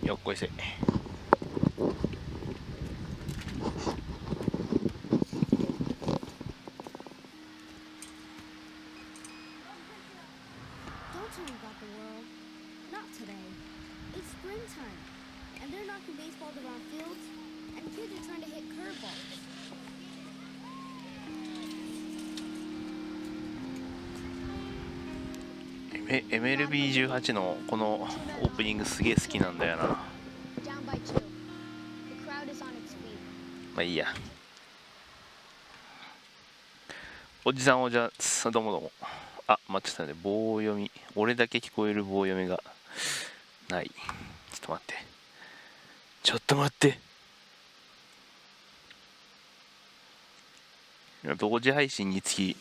よっこいせ。MLB18 のこのオープニングすげえ好きなんだよな。まあいいや。おじさんおじゃどうもどうも。あ、待ってたね。棒読み、俺だけ聞こえる棒読みがない。ちょっと待って、ちょっと待って。同時配信につき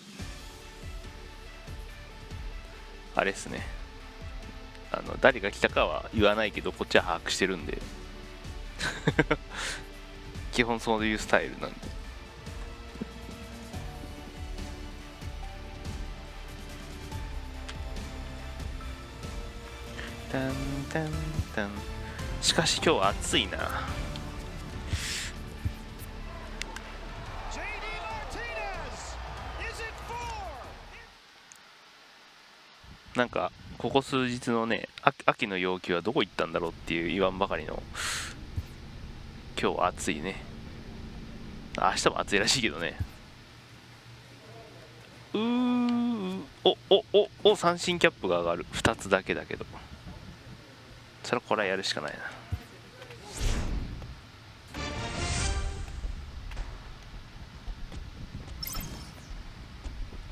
あれっすね、誰が来たかは言わないけど、こっちは把握してるんで基本そういうスタイルなんで。タンタンタン。しかし今日は暑いな。なんかここ数日のね、秋の陽気はどこ行ったんだろうっていう言わんばかりの今日は暑いね。明日も暑いらしいけどね。三振キャップが上がる。2つだけだけど、それはこれはやるしかない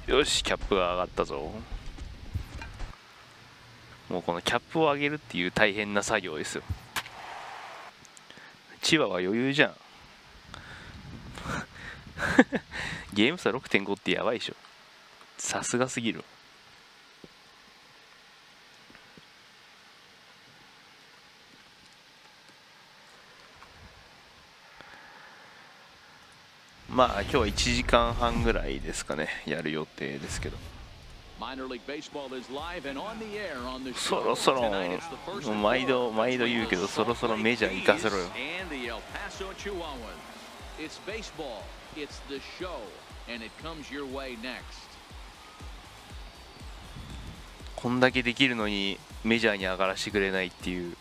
な。よし、キャップが上がったぞ。もうこのキャップを上げるっていう大変な作業ですよ。千葉は余裕じゃんゲーム差 6.5 ってやばいでしょ。さすがすぎる。まあ今日は1時間半ぐらいですかね、やる予定ですけど、そろそろ毎度言うけど、そろそろメジャー行かせろよ。こんだけできるのにメジャーに上がらせてくれないっていう。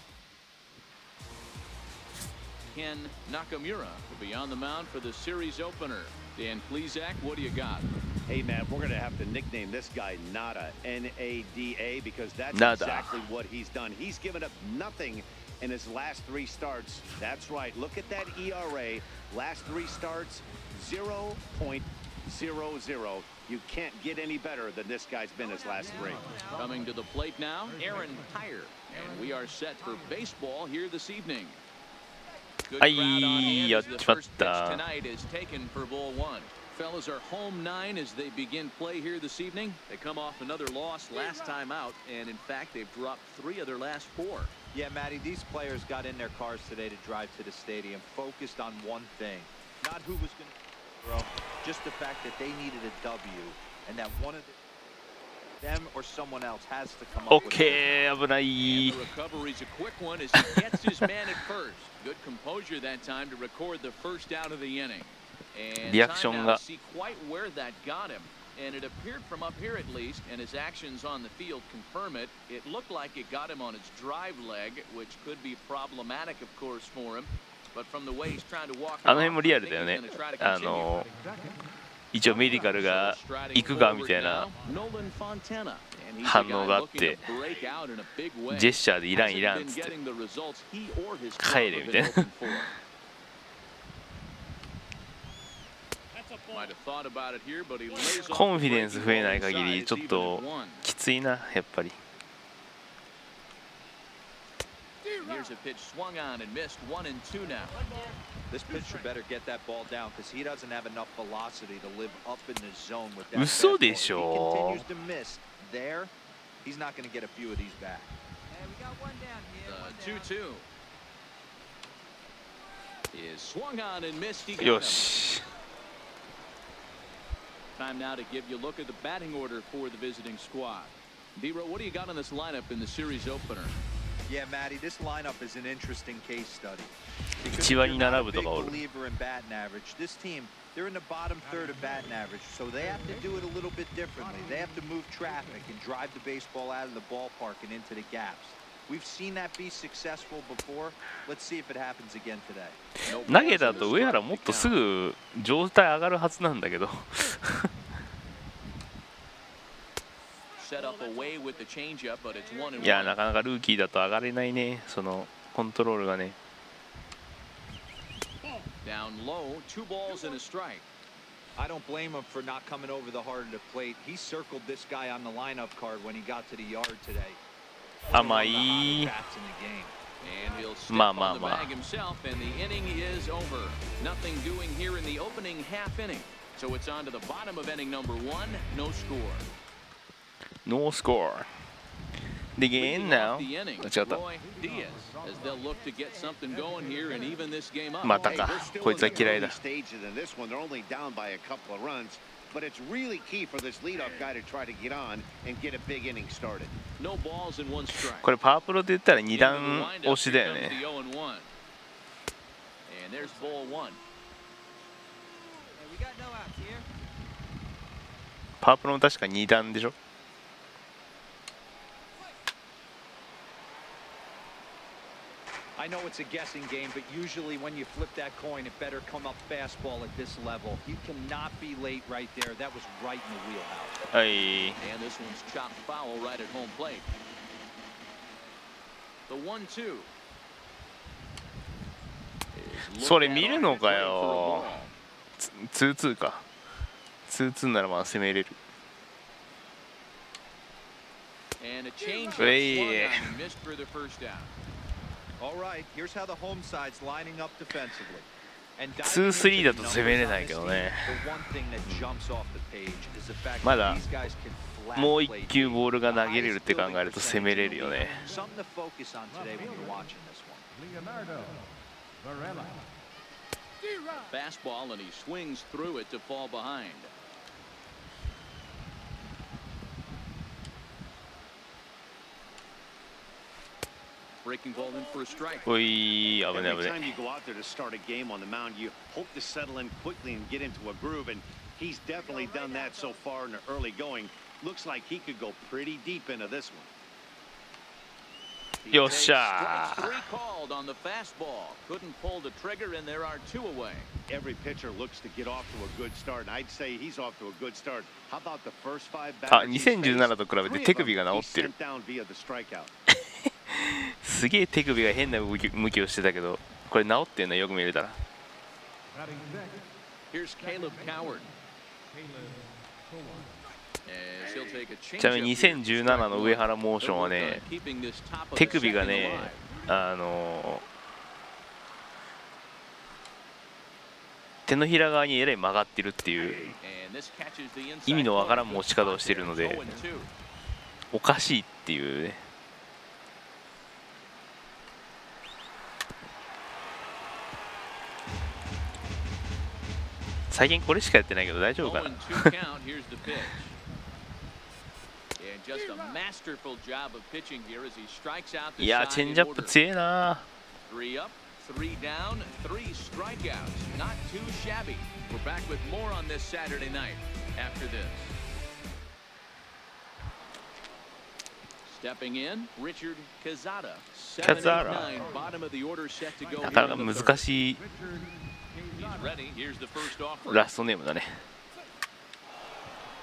Ken Nakamura will be on the mound for the series opener. Dan Plesac, what do you got? Hey man, we're gonna have to nickname this guy Nada, N-A-D-A, because that's exactly what he's done. He's given up nothing in his last 3 starts. That's right. Look at that ERA. Last 3 starts, 0.00. You can't get any better than this guy's been his last 3. Coming to the plate now, Aaron Tyre, and we are set for baseball here this evening. Good crowd on hand as the first pitch tonight is taken for ball 1. Fellas are home 9 as they begin play here this evening. They come off another loss last time out, and in fact they've dropped 3 of their last 4. Yeah, Matty, these players got in their cars today to drive to the stadium focused on one thing, not who was going to throw, just the fact that they needed a W, and that one of them or someone else has to come up with it. And the recovery's a quick one as he gets his man at first. Good composure that time to record the first out of the inning. And time now to see quite where that got him. And it appeared from up here at least, and his actions on the field confirm it. It looked like it got him on his drive leg, which could be problematic, of course, for him. But from the way he's trying to walk, あの辺もリアルだよね。一応メディカルが行くかみたいな反応があって、ジェスチャーでいらんいらんっつって帰れみたいなコンフィデンス増えない限りちょっときついな、やっぱり。Here's a pitch swung on and missed 1-2 now. This pitcher better get that ball down because he doesn't have enough velocity to live up in the zone with that. 嘘でしょ。 He continues to miss there. He's not going to get a few of these back. Hey, we got one down here. 2-2 is swung on and missed. He got him. よし。 Time now to give you a look at the batting order for the visiting squad. D-Row, what do you got on this lineup in the series opener? Yeah, Matty, this lineup is an interesting case study. 1割に並ぶとかおる。 believer in batting average. This team, they're in the bottom third of batting average, so they have to do it a little bit differently. They have to move traffic and drive the baseball out of the ballpark and into the gaps. We've seen that be successful before. Let's see if it happens again today. 投げたと上原もっとすぐ状態上がるはずなんだけど。いや、なかなかルーキーだと上がれないね、そのコントロールがね。Down low, 2 balls and a strike. I don't blame him for not coming over the heart of the plate. He circled this guy on the lineup card when he got to the yard today. 甘い。And he'll step on the bag himself, and the inning is over. Nothing doing here in the opening half inning. So it's on to the bottom of inning number 1, no score. No score. The game now. またか、こいつは嫌いだ。But it's really key for this leadoff guy to try to get on and get a big inning started. No balls and 1 strike. これパワープロで言ったら2段押しだよね。And there's ball 1. パワープロも確か2段でしょ。I know it's a guessing game, but usually when you flip that coin, it better come up fastball at this level. You cannot be late right there. That was right in the wheelhouse. はい。 And this one's chopped foul right at home plate. The 1-2. それ見るのかよ。2-2か。2-2ならまあ攻めれる。And a change up swung on and missed for the first down. All right, here's how the home side's lining up defensively. 2-3 だと攻めれないけどね。まだもう1球ボールが投げれるって考えると攻めれるよね。Fastball and he swings through it to fall behind. Breaking ball in for a strike. おい、危ない危ない。 Every time you go out there to start a game on the mound, you hope to settle in quickly and get into a groove, and he's definitely done that so far in the early going. Looks like he could go pretty deep into this one. よっしゃー。 Strike 3 called on the fastball. Couldn't pull the trigger, and there are 2 away. Every pitcher looks to get off to a good start, and I'd say he's off to a good start. How about the first 5 batters? あ、2017と比べて手首が治ってる。 すげえ手首が変な向きをしてたけど、これ治ってんのよく見れたら。ちなみに2017の上原モーションはね、手首がね、手のひら側にえらい曲がってるっていう意味のわからん持ち方をしているので、おかしいっていうね。最近これしかやってないけど大丈夫かな。いや、チェンジアップ強えな。3 down, 3 strikeouts. Not too shabby. We're back with more on this Saturday night after this. Stepping in, Richard Cazada. カザラ。なかなか難しいラストネームだね。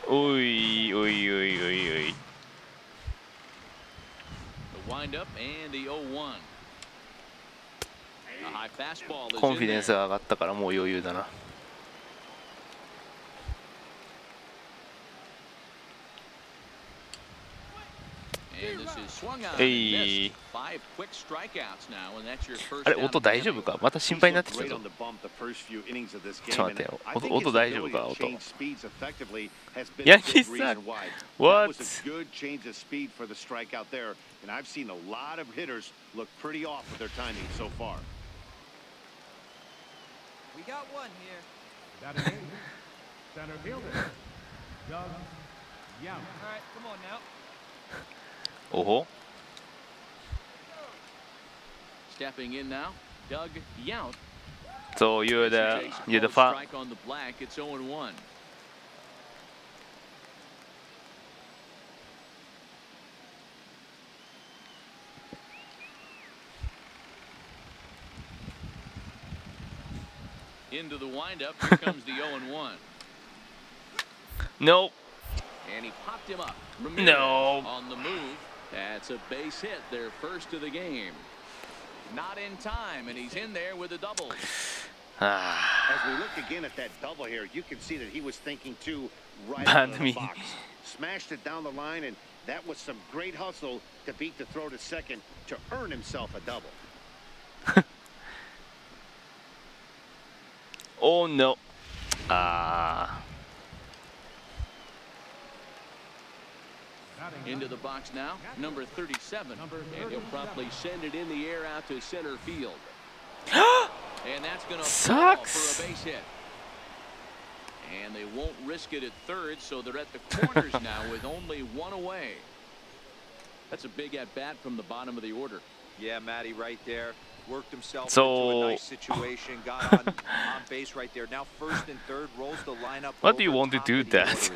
おいおいおいおいおい。コンフィデンスが上がったからもう余裕だな。えい。あれ、音大丈夫か？また心配になってきたぞ。ちょっと待ってよ。音大丈夫か？音。ヤンキースさん。What？ And I've seen a lot of hitters look pretty off with their timing so far. We got one here. Center fielder. Doug Young. All right, come on now. おほ。Stepping in now, Doug Yount. So you're the strike on the black. It's 0-1. Into the windup. Here comes the 0-1. Nope. And he popped him up. Ramirez No. on the move. That's a base hit, their first of the game. Not in time, and he's in there with a double. As we look again at that double here, you can see that he was thinking too right out of the box. Smashed it down the line, and that was some great hustle to beat the throw to second to earn himself a double. Oh no. Into the box now, number 37. And he'll promptly send it in the air out to center field. And that's going to fall for a base hit. And they won't risk it at third, so they're at the corners now with only one away. That's a big at-bat from the bottom of the order. Yeah, Matty, right there. Worked himself So into a nice situation. Got on base right there. Now first and third, rolls the lineup. What do you want to do that?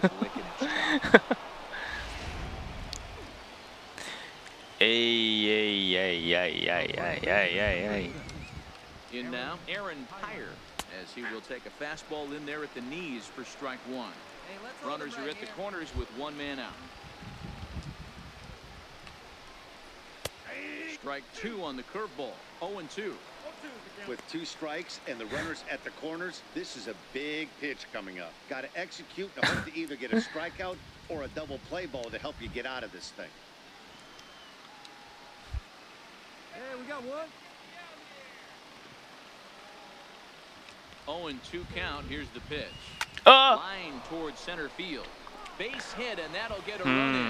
In now, Aaron Pyre, as he will take a fastball in there at the knees for strike one. Hey, Runners are at the corners with one man out. Strike two on the curveball. 0-2. With two strikes and the runners at the corners, this is a big pitch coming up. Got to execute and hope to either get a strikeout or a double play ball to help you get out of this thing. Hey, we got one. 0-2 count. Here's the pitch. Ah! Line towards center field. Base hit, and that'll get a run in.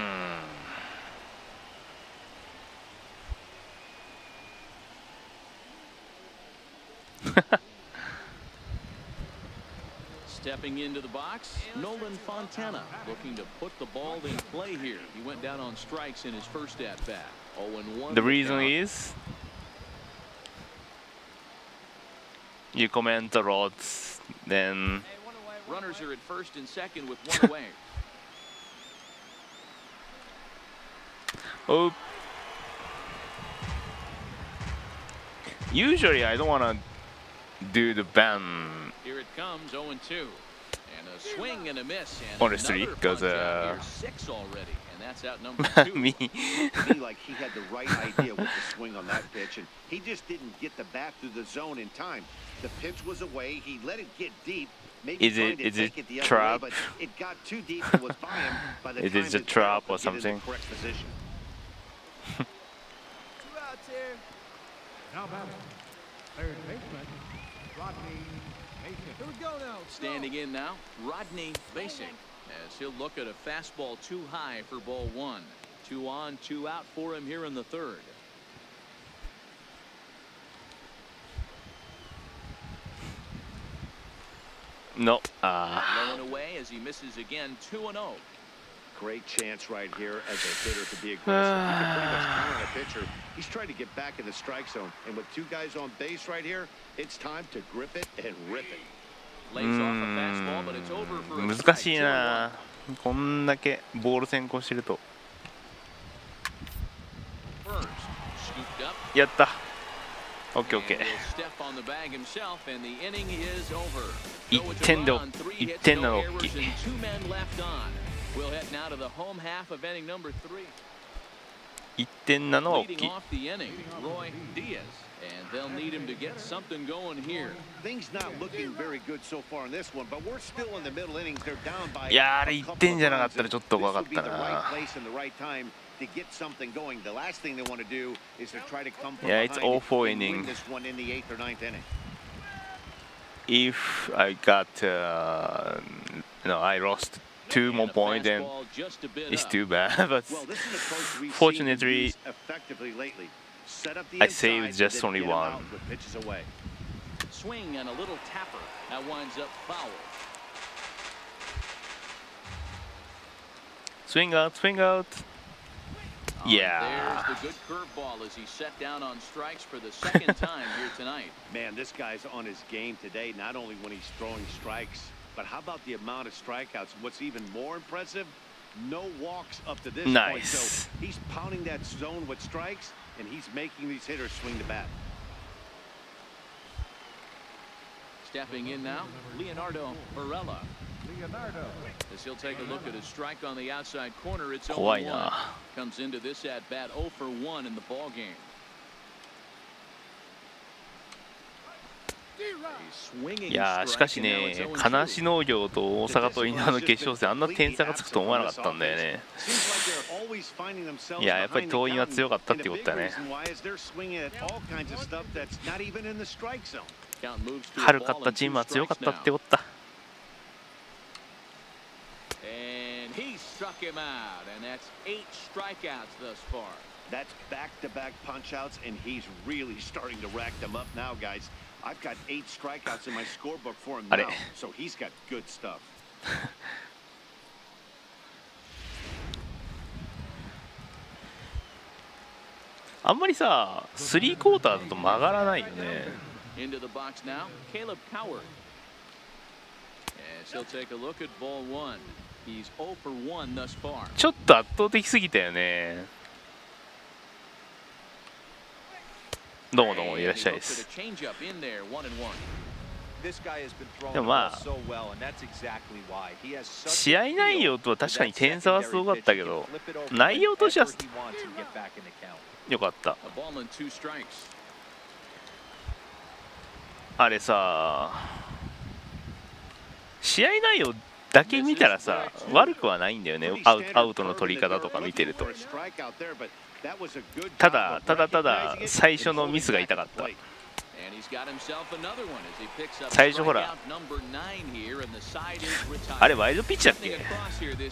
Stepping into the box, Nolan Fontana looking to put the ball in play here. He went down on strikes in his first at-bat. 0-1. The reason is you comment a lot, then runners are at first and second with one away. Oh. Usually I don't want to do the ban. Here it comes, 0-2. And a swing and a miss. And honestly, because 6 already, and that's out number 2. Me. It seemed like he had the right idea with the swing on that pitch, and he just didn't get the bat through the zone in time. The pitch was away. He let it get deep. Maybe is it trap? Way, but it got too deep and was by him by the time is it a trap or something? Correct position. 2 outs here. Now batting, third baseman, Rodney Basic. Here we go now. Standing in now, Rodney Basic, as he'll look at a fastball too high for ball 1. 2 on, 2 out for him here in the third. No. Blowing away as he misses again. 2-0. Great chance right here as a hitter to be aggressive. You can pretty much count on a pitcher. He's trying to get back in the strike zone, and with 2 guys on base right here, it's time to grip it and rip it. Lays off a fastball, but it's over for a 難しいな。こんだけボール先行してると。やった。オッケーオッケー。1点の大きい。We'll head now to the home half of inning number 3. 1点なのは大きい。 Leading off the inning, Roy Diaz, and they'll need him to get something going here. Things not looking very good so far in this one, but we're still in the middle innings. They're down by いやあれ1点じゃなかったらちょっと怖かったな。 To get something going. The last thing they want to do is to try to come from it's all 4 innings. This one in the 8th or 9th inning. If I got, I lost 2 more points, then it's too bad. But fortunately, I saved just only 1. Swing and a little tapper that winds up foul. Swing out, swing out. Yeah. There's the good curveball as he set down on strikes for the second time here tonight. Man, this guy's on his game today, not only when he's throwing strikes, but how about the amount of strikeouts? What's even more impressive, no walks up to this point. So he's pounding that zone with strikes, and he's making these hitters swing the bat. Stepping in now, Leonardo Varela. As he'll take a look at his strike on the outside corner, it's 0-1. Comes into this at bat 0 for 1 in the ball game.いやーしかしね、金足農業と大阪桐蔭の決勝戦、あんな点差がつくと思わなかったんだよね。いや、やっぱり桐蔭は強かったってことだね。春勝ったチームは強かったってことだ。That's back-to-back punch-outs, and he's really starting to rack them up now, guys. I've got 8 strikeouts in my scorebook for him now, so he's got good stuff. あんまりさ、3クォーターだと曲がらないよね。Into the box now, Caleb Coward. As he'll take a look at ball 1. He's 0 for 1 thus far. ちょっと圧倒的すぎたよね。どうもどうもいらっしゃいです。でもまあ試合内容とは確かに点差はすごかったけど、内容としてはよかった。あれさ、試合内容だけ見たらさ、悪くはないんだよね。アウトの取り方とか見てると。ただ最初のミスが痛かった。最初ほら、あれワイルドピッチだっけ、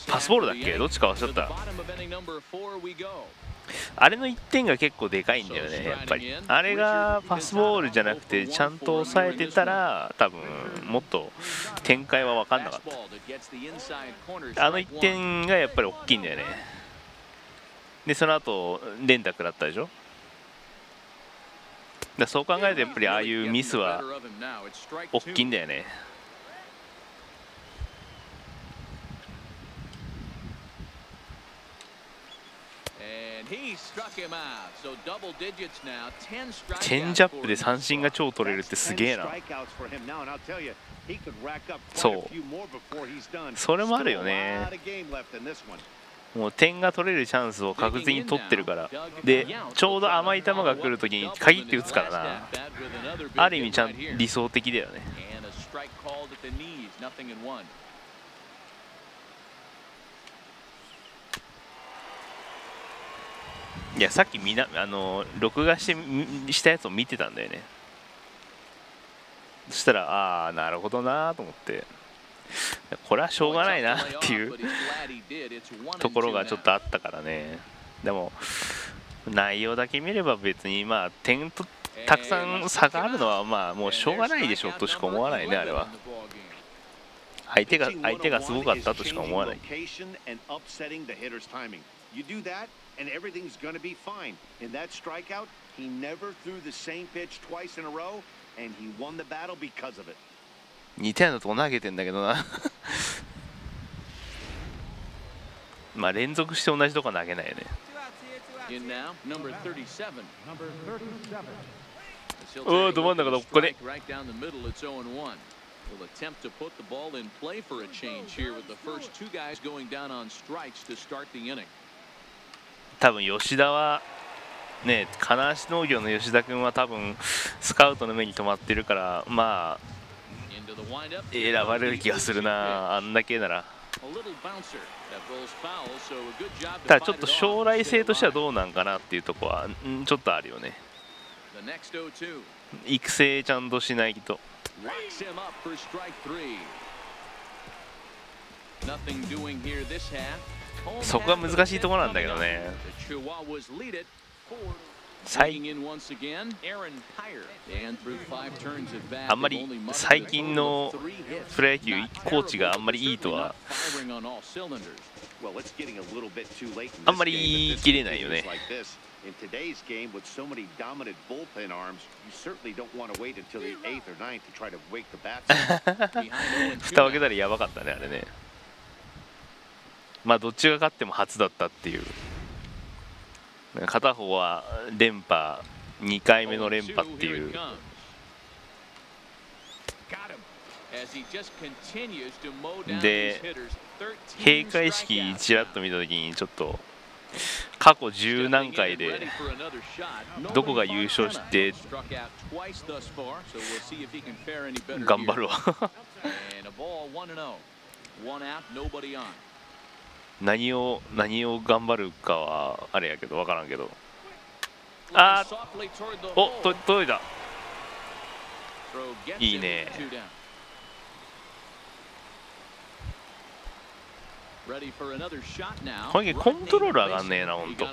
パスボールだっけ、どっちか忘れちゃった。あれの1点が結構でかいんだよね、やっぱり。あれがパスボールじゃなくてちゃんと抑えてたら多分もっと展開は分かんなかった。あの1点がやっぱり大きいんだよね。でその後連打食らったでしょ。だそう考えるとやっぱりああいうミスは大きいんだよね。チェンジアップで三振が超取れるってすげえな。そうそれもあるよね。もう点が取れるチャンスを確実に取ってるから。でちょうど甘い球が来るときに限って打つからな。ある意味ちゃん理想的だよね。いやさっき録画したやつを見てたんだよね。そしたらああなるほどなと思って、これはしょうがないなっていうところがちょっとあったからね。でも内容だけ見れば別にまあ点とたくさん差があるのはまあもうしょうがないでしょとしか思わないね。あれは相手がすごかったとしか思わない。And everything's going to be fine. In that strikeout, he never threw the same pitch twice in a row, and he won the battle because of it. 似たようなとこ投げてんだけどな。まあ連続して同じとこ投げないよね。おおど真ん中だここで。Will attempt to put the ball in play for a change here with the first 2 guys going down on strikes to start the inning. 多分吉田はね、金足農業の吉田君は多分スカウトの目に留まってるからまあ選ばれる気がするな、あんだけなら。ただちょっと将来性としてはどうなんかなっていうところはちょっとあるよね。育成ちゃんとしないと。そこが難しいところなんだけどね。あんまり最近のプロ野球コーチがあんまりいいとはあんまり言い切れないよね。In today's game, with so many dominant bullpen arms, you certainly don't want to wait until the 8th or 9th to try to wake the bats up. 蓋を開けたらやばかったね、あれね。まあどっちが勝っても初だったっていう。片方は連覇、2回目の連覇っていう。で、閉会式ちらっと見たときにちょっと過去10何回でどこが優勝して頑張るわ何を頑張るかはあれやけど分からんけど、あーおっ届いた、いいね。これコントロール上がんねえな、ほんと。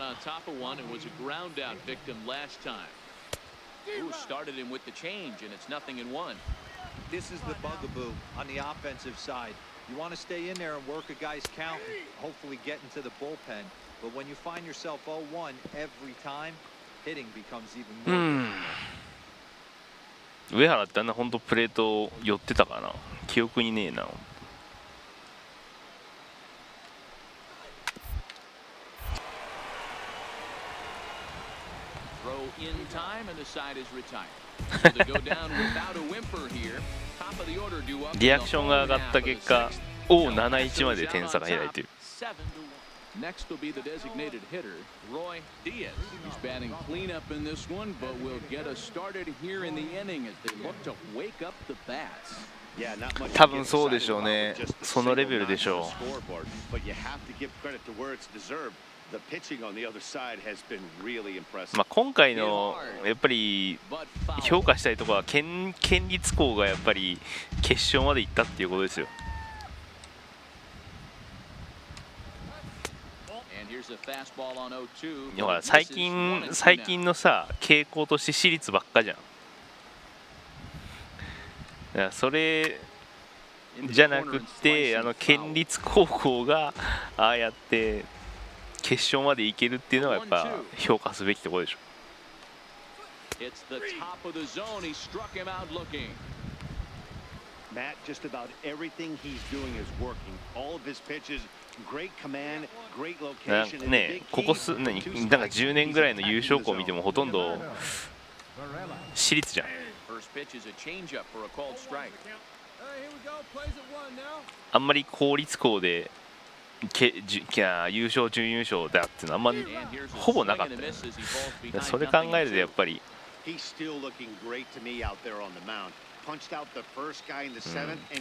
This is the bugaboo on the offensive side. You want to stay in there and work a guy's count, hopefully get into the bullpen. But when you find yourself 0-1 every time, hitting becomes even more. 上原ってあんな本当プレート寄ってたかな、記憶にねえな。In time, and the side is retired. They go down without a whimper here. Top of the order due up. リアクションが上がった結果、7-1まで点差が開いている。Next will be the designated hitter, Roy Diaz. He's batting cleanup in this one, but will get us started here in the inning as they look to wake up the bats. 多分そうでしょうね。そのレベルでしょう。まあ今回のやっぱり評価したいところは県立校がやっぱり決勝まで行ったっていうことですよ。ほら最近のさ傾向として私立ばっかじゃん。だからそれじゃなくって県立高校がああやって決勝までいけるっていうのがやっぱ評価すべきところでしょ。Matt, just about everything he's doing is working. All of his pitches, great command, great location. ね、ここなんか10年ぐらいの優勝校を見てもほとんど私立じゃん。あんまり公立校で優勝準優勝だっていうのはあんまほぼなかったよね。それ考えるとやっぱり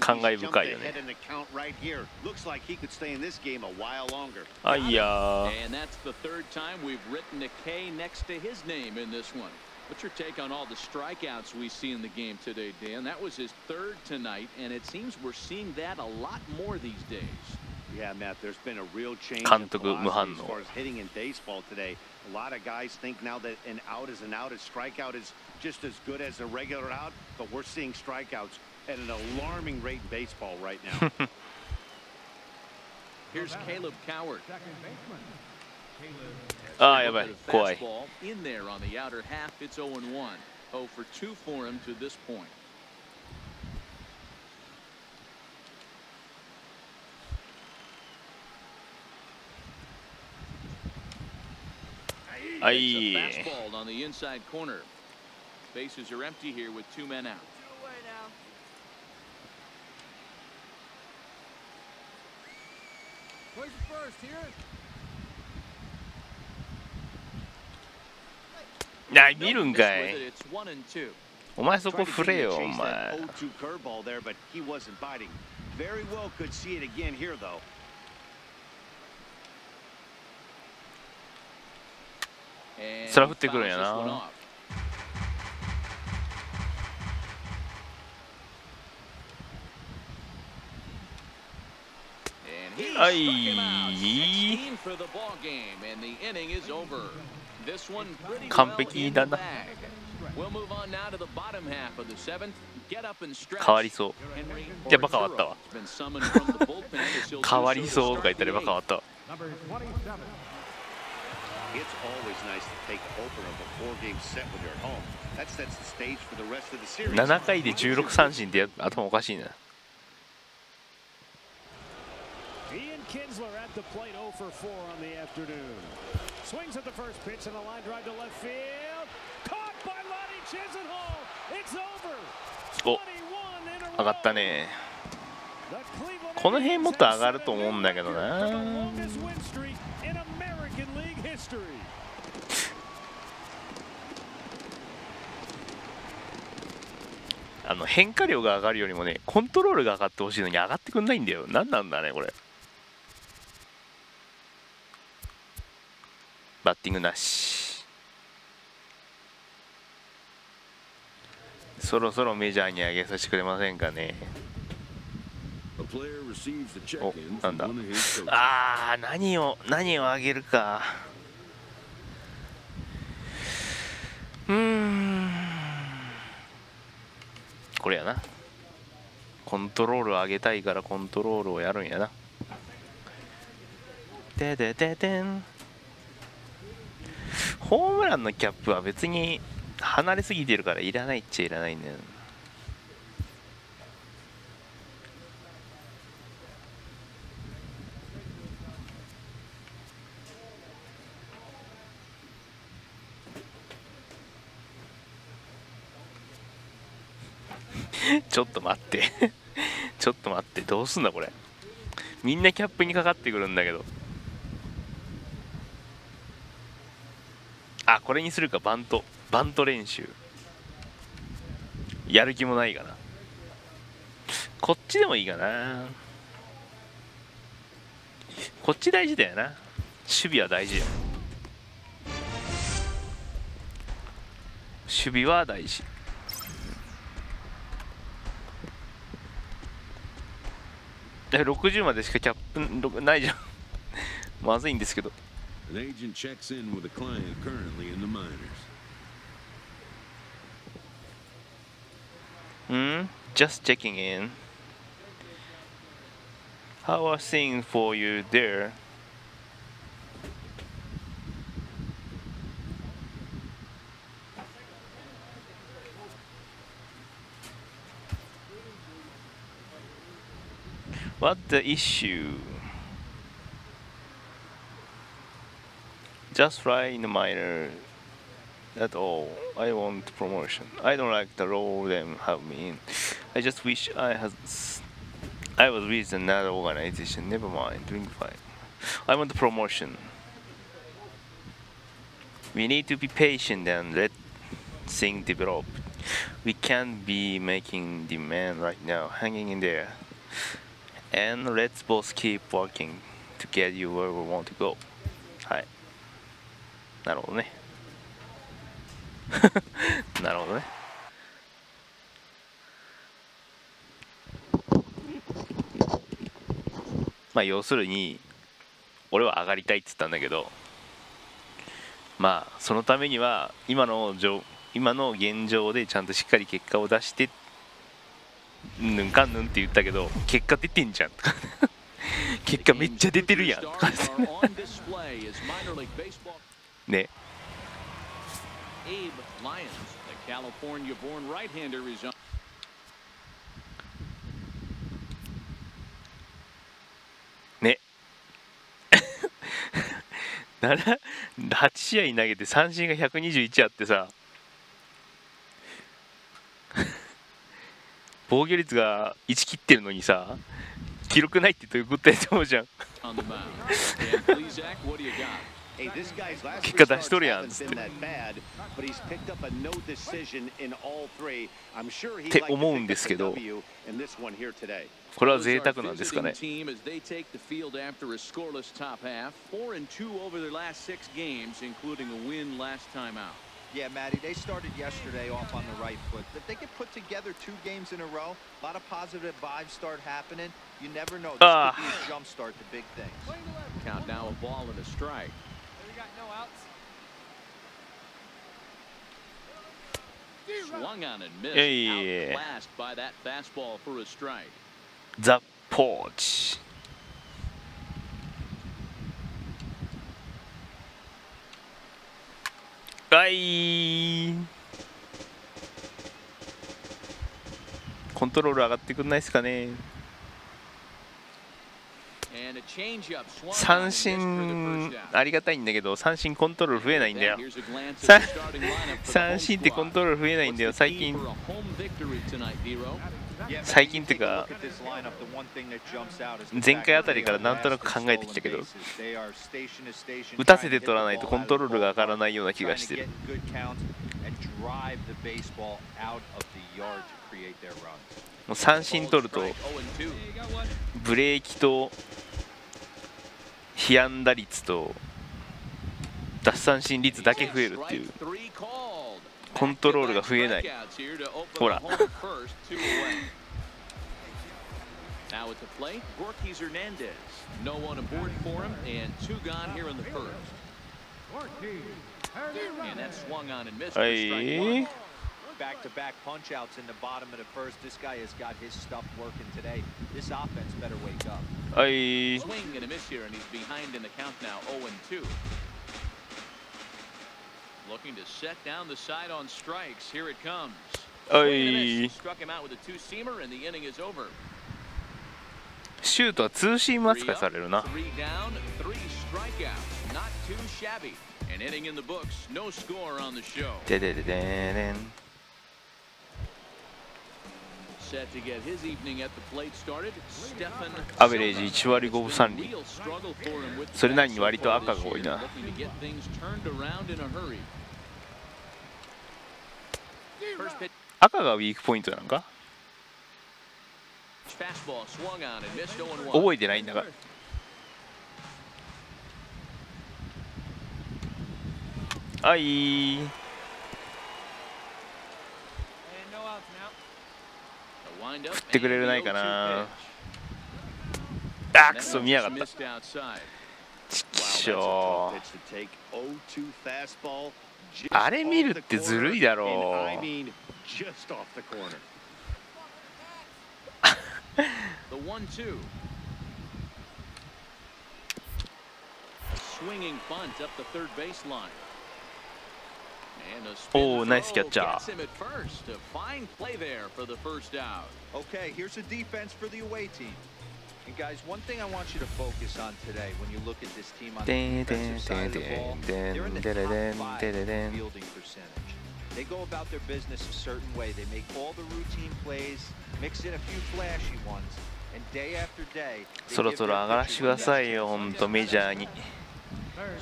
感慨深いよね。あいやー。What's your take on all the strikeouts we see in the game today, Dan? That was his third tonight, and it seems we're seeing that a lot more these days. Yeah, Matt, there's been a real change in philosophy as far as hitting in baseball today. A lot of guys think now that an out is an out, a strikeout is just as good as a regular out, but we're seeing strikeouts at an alarming rate in baseball right now. Here's Caleb Coward. ああやばい怖い。In there on the outer half, it's 0-1. 0 for 2 for him to this point. あい。 Fastball on the inside corner. Bases are empty here with 2 men out. Where's the first here? な見るんかい。お前そこ振れよお前。そら振ってくるんやな。はい。 16 for the ball game, and the inning is over. This one pretty 完 well 璧 in だ the な。 bag. We'll move on now to the bottom half of the seventh. Get up and stretch. 変わりそう。 Henry やっぱ変わったわ。 Orturo has been summoned from the bullpen as he'll do 変わり so そう to とか言 start ったら the やっぱ変わ eighth. ったわ。 Number 27. It's always nice to take the opener of a four-game set when you're at home. That sets the stage for the rest of the series. 7回で16三振って頭おかしいな。 Ian Kinsler at the plate 0 for 4 on the afternoon. Swings at the first pitch and a line drive to left field. Caught by Lonnie Chisenhall. It's over. お、 21 in a 上がった row. ね。 The Cleveland この辺もっと上がる Indians と思うんだけど have set な。 the longest win streak in American League history. 変化量が上がるよりもね、コントロールが上がってほしいのに上がってくんないんだよ。何なんだねこれ。バッティングなし。そろそろメジャーに上げさせてくれませんかね。お、なんだ。あー、何を上げるか。これやな。コントロールを上げたいからコントロールをやるんやな。ででででん。ホームランのキャップは別に離れすぎてるからいらないっちゃいらないんだよ。ちょっと待ってちょっと待って、どうすんだこれ。みんなキャップにかかってくるんだけど。あ、これにするか。バント練習。やる気もないかな。こっちでもいいかな。こっち大事だよな。守備は大事や。守備は大事。60までしかキャップないじゃんまずいんですけど。 An agent checks in with a client currently in the minors. Just checking in. How are things for you there? What's the issue? Just fly in the minor. That's all. I want promotion. I don't like the role them have me in. I just wish I was with another organization. Never mind. Doing fine. I want promotion. We need to be patient and let things develop. We can't be making demand right now. Hanging in there. And let's both keep working to get you where we want to go. はい。なるほどね。なるほどね。まあ要するに俺は上がりたいって言ったんだけど、まあそのためには今の現状でちゃんとしっかり結果を出してぬんかんぬんって言ったけど、結果出てんじゃん結果めっちゃ出てるやんね。Abe Lyons, the California-born right-hander, is on. ね8試合投げて三振が121あってさ防御率が1切ってるのにさ、記録ないってどういうことやと思うじゃん結果出しとるやんっつってって思うんですけど、これは贅沢なんですかね。Yeah, Matty, they started yesterday off on the right foot. If they could put together 2 games in a row, a lot of positive vibes start happening. You never know. This Ah. could be a jump start to big things. Count now a ball and a strike. We got no outs. Swung on and missed. Yeah. Outclassed by that fastball for a strike. ザ・ポーチ。はい。コントロール上がってくんないですかね。And a changeup swung on 三 and missed for the 振 first down. ありがたいんだけど、三振コントロール増えないんだよ。 Here's a glance at 三 the starting lineup for the home 三振ってコン squad. トロール増えないんだよ。 What's 最 the key 近 for a home victory tonight, Dero? Yeah, 最近っていう take a か look at this lineup. The one thing that jumps out is the 前 fact 回あ that たり they から are なんとな last く in 考えてきたけど、 stolen bases. They are station to station 打た trying せ to て get 取ら the ないと ball コン out ト of ロー the ルが上が ballpark, らないような気が trying し to て get る。 good counts and drive the baseball out of the yard to create their runs. もう三振取ると Strike 0-2. ブレーキと被安打率と奪三振率だけ増えるっていう。 Strike 3 called. コントロールが増えない。 Strikeouts here to open ほら。 the home first, 2 away. Now at the plate, Gorkys Hernandez. no one aboard for him, and 2 gone here in the first. And that swung on and missed は for strike 1. い。 Back-to-back punch-outs in the bottom of the first. This guy has got his stuff working today. This offense better wake up. はい。 Swing and a miss here, and he's behind in the count now, 0-2. Looking to set down the side on strikes. Here it comes. は Swing and a い。 miss. Struck him out with a 2-seamer, and the inning is over. シュートはツーシーム 3 扱い up, されるな。 3 down, 3 strikeouts. Not too shabby. An inning in the books. No score on the show. ででででーん。 Set to get his evening at the plate started. Stefan アベレージ1割5分3厘。 Real struggle for him with それなりに the 割と fastball 赤 this が多い year. な。 Looking to get things turned around in a hurry. First pitch, 赤がウィークポイントなんか fastball swung on and missed 0-1. 覚えてないんだから。はい。 And no outs now. The windup 振ってくれる and ない the かな。 0-2 あ、くそ見やが pitch. った。 Missed outside. ちっ Wow, し that's a ょ tough pitch to take. 0-2 fastball. Just あれ見る off って the ずるいだ corner, ろ and I mean just off the corner. The 1-2. A swinging bunt up the third baseline. And a spin Oh, nice throw catch. gets him at first. A fine play there for the first out. Okay, here's a defense for the away team. And guys, one thing I want you to focus on today when you look at this team on the defensive side of the ball, they're in the top 5 in fielding percentage. They go about their business a certain way. They make all the routine plays, mix in a few flashy ones, and day after day, そろそろ上がらしてくださいよ、ほんとメジャーに。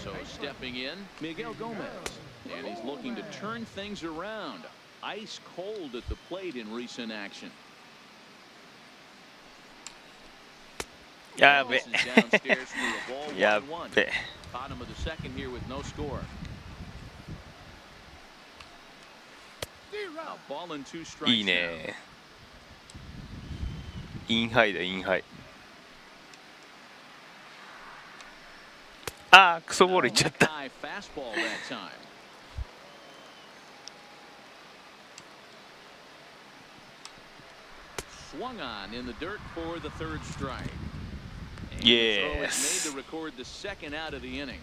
So stepping in, Miguel Gomez. And he's looking to turn things around. Ice cold at the plate in recent action. やべ This is downstairs for a ball, や 1-1. べ Bottom of the second here with no score. A ball and 2 strikes いいね。インハイだ、インハイ。あー、クソボールいっちゃった。 High fastball that time. Swung on in the dirt for the third strike. And the throw is Yes. made to record the second out of the inning.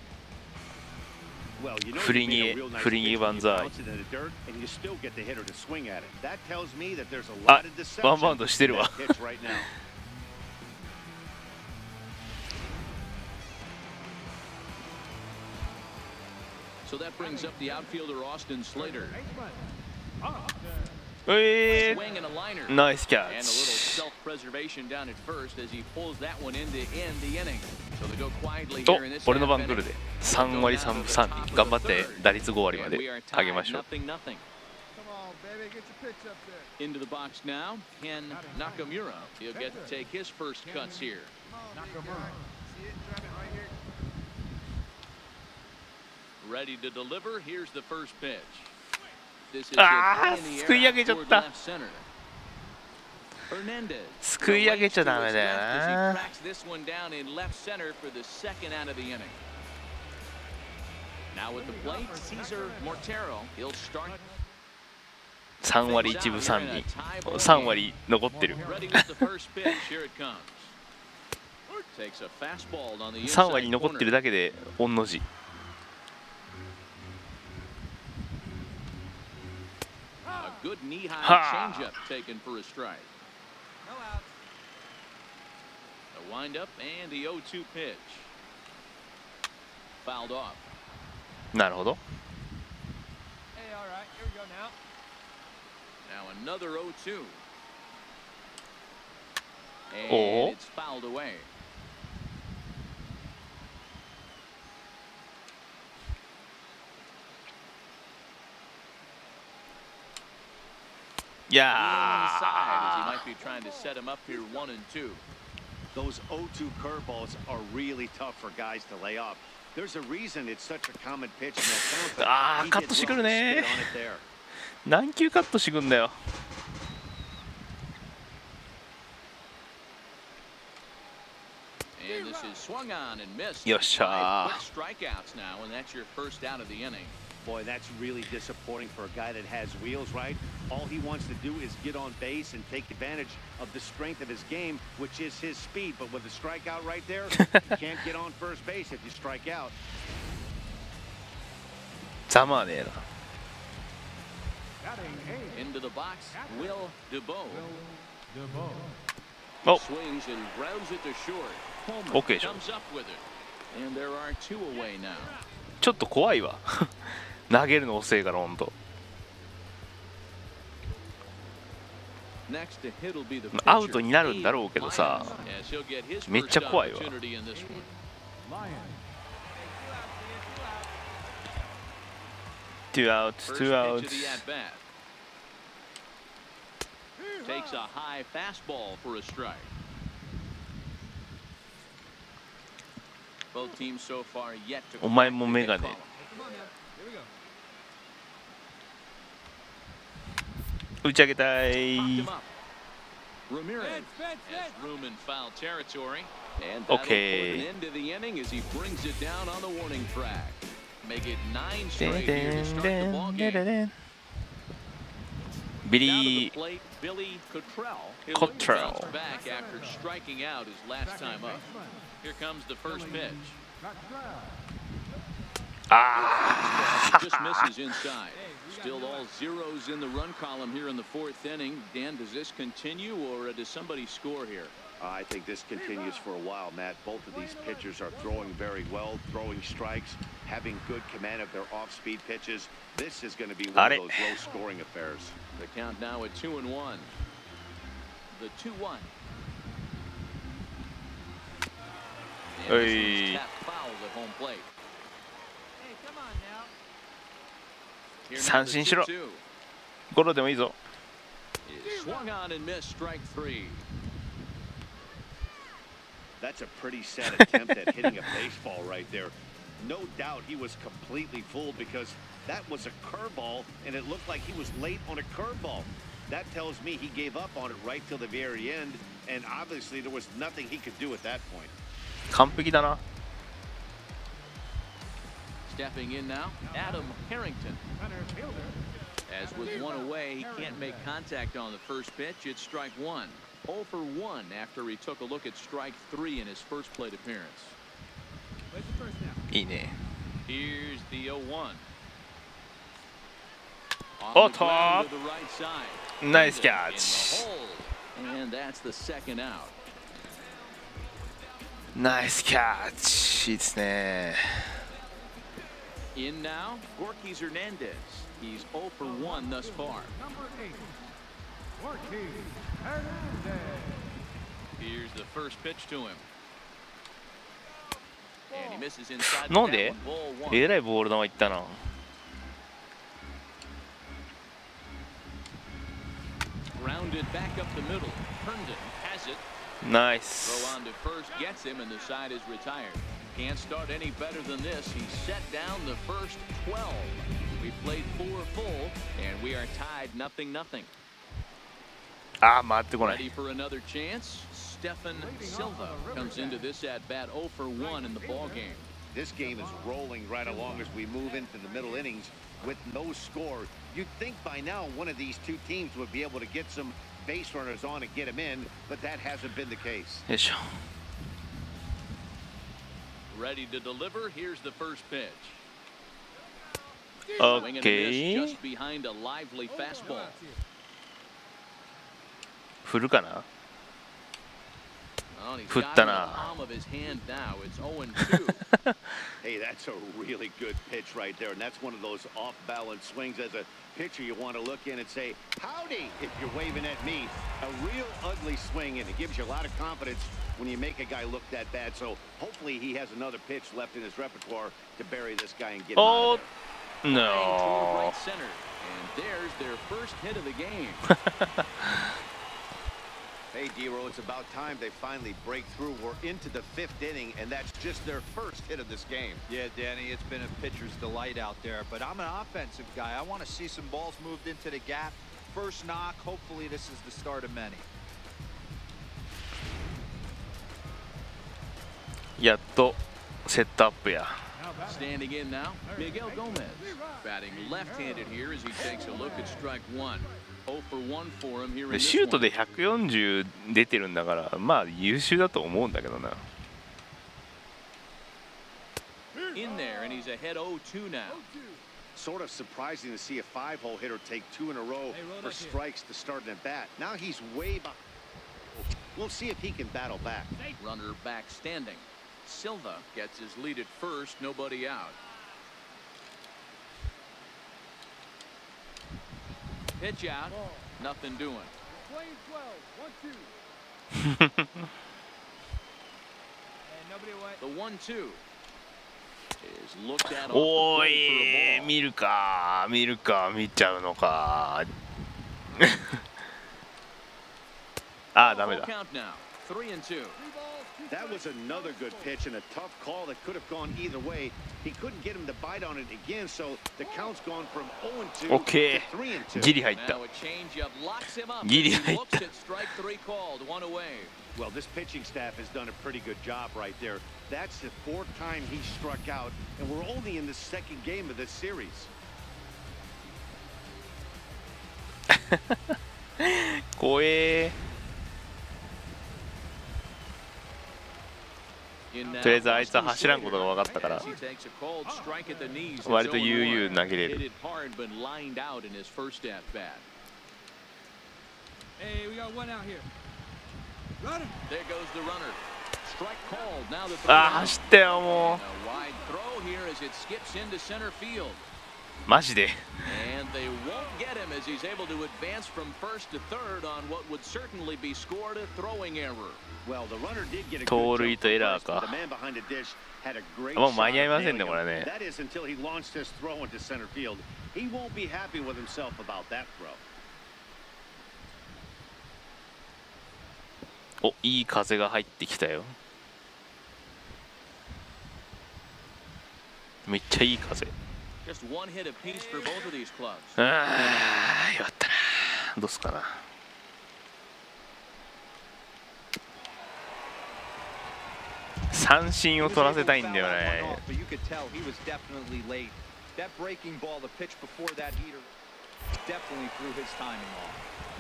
Well, you know Fringy- you made a real nice Fringy pitch when you banzai. bounce it in the dirt, and you still get the hitter to swing at it. That tells me that there's a あ lot of、deception ワンバウンドしてる in わ that。pitch right now. So that brings up the outfielder Austin Slater. え Swing and a liner. ー、ナイスキャ And a ッ little チ。 self-preservation down at first as he pulls that one in to end the inning. So they go quietly と here in this 俺の half 番来 inning. るで3割3分3厘頑張って打率5割ま And で we are 上げ tied ましょう。 nothing. Come on, baby, get your pitch up there. Into the box now, Ken Nakamura. He'll get to take his first cuts here. Come on, big guy. See it? Drive it right here. Ready to deliver. Here's the first pitch. This is Ah, hit high in the air吸い上げちゃった。 toward left center. すくい上げちゃダメだよな。3割1分3厘、3割残ってる。3割残ってるだけで御の字。はあ。なるほど。おお。いやThose 0-2 curveballs are really tough for guys to lay off. There's a reason it's such a common pitch in that count. カットしてくるね。何球カットしてくんだよ。よっしゃー。Boy, that's really disappointing for a guy that has wheels, right? All he wants to do is get on base and take advantage of the strength of his game, which is his speed. But with a strikeout right there, you can't get on first base if you strike out. ざまねえな。Into the box, Will DeBow. Oh. Swings and grounds it to short. Okay. Comes up with it. And there are two away now. ちょっと怖いわ。投げるの遅いから本当。アウトになるんだろうけどさ、めっちゃ怖いわ。2 outs, 2 outs. Takes a high fastball for a strike. Both teams so far yet to. お前もメガネ。打ち上げたい。OK。ビリー・コットレル。Just misses inside. Still all zeros in the run column here in the fourth inning. Dan, does this continue or does somebody score here? I think this continues for a while, Matt. Both of these pitchers are throwing very well, throwing strikes, having good command of their off-speed pitches. This is going to be one of those low-scoring affairs. The count now at 2-1. The 2-1. Hey. Foul at home plate. 三振しろ。ゴロでもいいぞ。Swung on and missed strike 3. That's a pretty sad attempt at hitting a baseball right there. No doubt he was completely fooled because that was a curveball and it looked like he was late on a curveball. That tells me he gave up on it right till the very end, and obviously there was nothing he could do at that point. 完璧だな。Stepping in now, Adam Harrington. As with one away, he can't make contact on the first pitch. It's strike 1. 0 for 1 after he took a look at strike 3 in his first plate appearance. いいね。Here's the 0-1. おっと。ナイスキャッチ。And that's the second out. ナイスキャッチ。いいですね。In now, Gorky Hernandez. He's 0 for 1 thus far. Number 8, Gorky Hernandez. Here's the first pitch to him. And he misses inside. なんで？えらいボール球いったな。Grounded back up the middle. Herndon has it. Nice. Throw on to first gets him, and the side is retired. Can't start any better than this. He set down the first 12. We played 4 full, and we are tied 0-0. ああ、回ってこない。 Ready for another chance? Stefan Silva comes into this at bat 0 for 1 in the ball game. This game is rolling right along as we move into the middle innings with no score. You'd think by now one of these two teams would be able to get some base runners on and get them in, but that hasn't been the case. よいしょ。 Ready to deliver. Here's the first pitch. Swing and a miss OK。 just behind a lively fastball. 振るかな。 Oh, he's 振っ got た it in the な。 palm of his hand now. It's 0-2. Hey, that's a really good pitch right there, and that's one of those off-balance swings. As a pitcher, you want to look in and say, howdy, if you're waving at me. A real ugly swing, and it gives you a lot of confidence when you make a guy look that bad. So hopefully he has another pitch left in his repertoire to bury this guy and get him out of there. No. Right center. And there's their first hit of the game. Hey, D-Row, it's about time they finally break through. We're into the 5th inning, and that's just their first hit of this game. Yeah, Danny, it's been a pitcher's delight out there, but I'm an offensive guy. I want to see some balls moved into the gap. First knock, hopefully this is the start of many. やっとセットアップや。 Standing in now, Miguel Gomez. Batting left-handed here as he takes a look at strike one. 0 for 1 for him here in で this シュート one. で140出てるんだから、まあ優秀だと思うんだけどな。 In there, and he's ahead 0-2 now. Sort of surprising to see a 5-hole hitter take 2 in a row for strikes to start an at-bat. Now he's way behind. We'll see if he can battle back. Runner back standing. Silva gets his lead at first, nobody out. Pitch out, nothing doing. Playing 12, 1-2. And nobody away. The 1-2 is looked at off the お plate い for a ball. 見るか見るか見ちゃうのか。ああダメだ。 Full count now, 3-2. That was another good pitch and a tough call that could have gone either way. He couldn't get him to bite on it again, so the count's gone from 0-2 OK to 3-2. ギリ入った。 Now a changeup locks him up. ギリ He 入っ looks た。 at strike 3 called, one away. Well, this pitching staff has done a pretty good job right there. That's the 4th time he struck out, and we're only in the 2nd game of this series. 怖え。 とりあえずあいつは走らんことが分かったから割と悠々投げれる。 ああ走ったよもう。マジで。 And they won't get him as he's able to advance from first to third on what would certainly be scored a throwing error. Well, the runner did get a good 盗塁 jump とエ from ラー first, but か。 the man behind the dish had a great もう shot 間に合い at ませんね nailing これ him. ね。 That is until he launched his throw into center field. He won't be happy with himself about that throw. おいい風が入ってきたよ。めっちゃいい風。 Just one hit apiece for both of these clubs. ああよかったな。どうすかな。 三振を取らせたいんだよね。 But you could tell he was definitely late. That breaking ball, the pitch before that heater, definitely threw his timing off.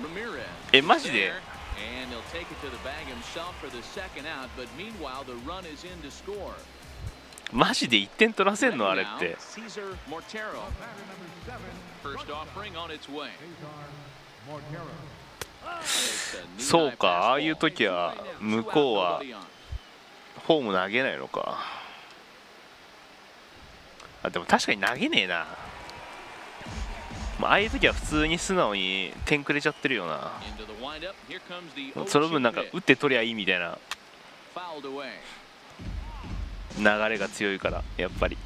Ramirez. えマジで。 And he'll take it to the bag himself for the second out, but meanwhile the run is in to score. マジで1点取らせんのあれって。 Cesar Mortero. First offering on its way. そうかああいう時は向こうはフォーム投げないのか。あでも確かに投げねえな。ああいう時は普通に素直に点くれちゃってるよな。その分なんか打って取りゃいいみたいな流れが強いからやっぱり。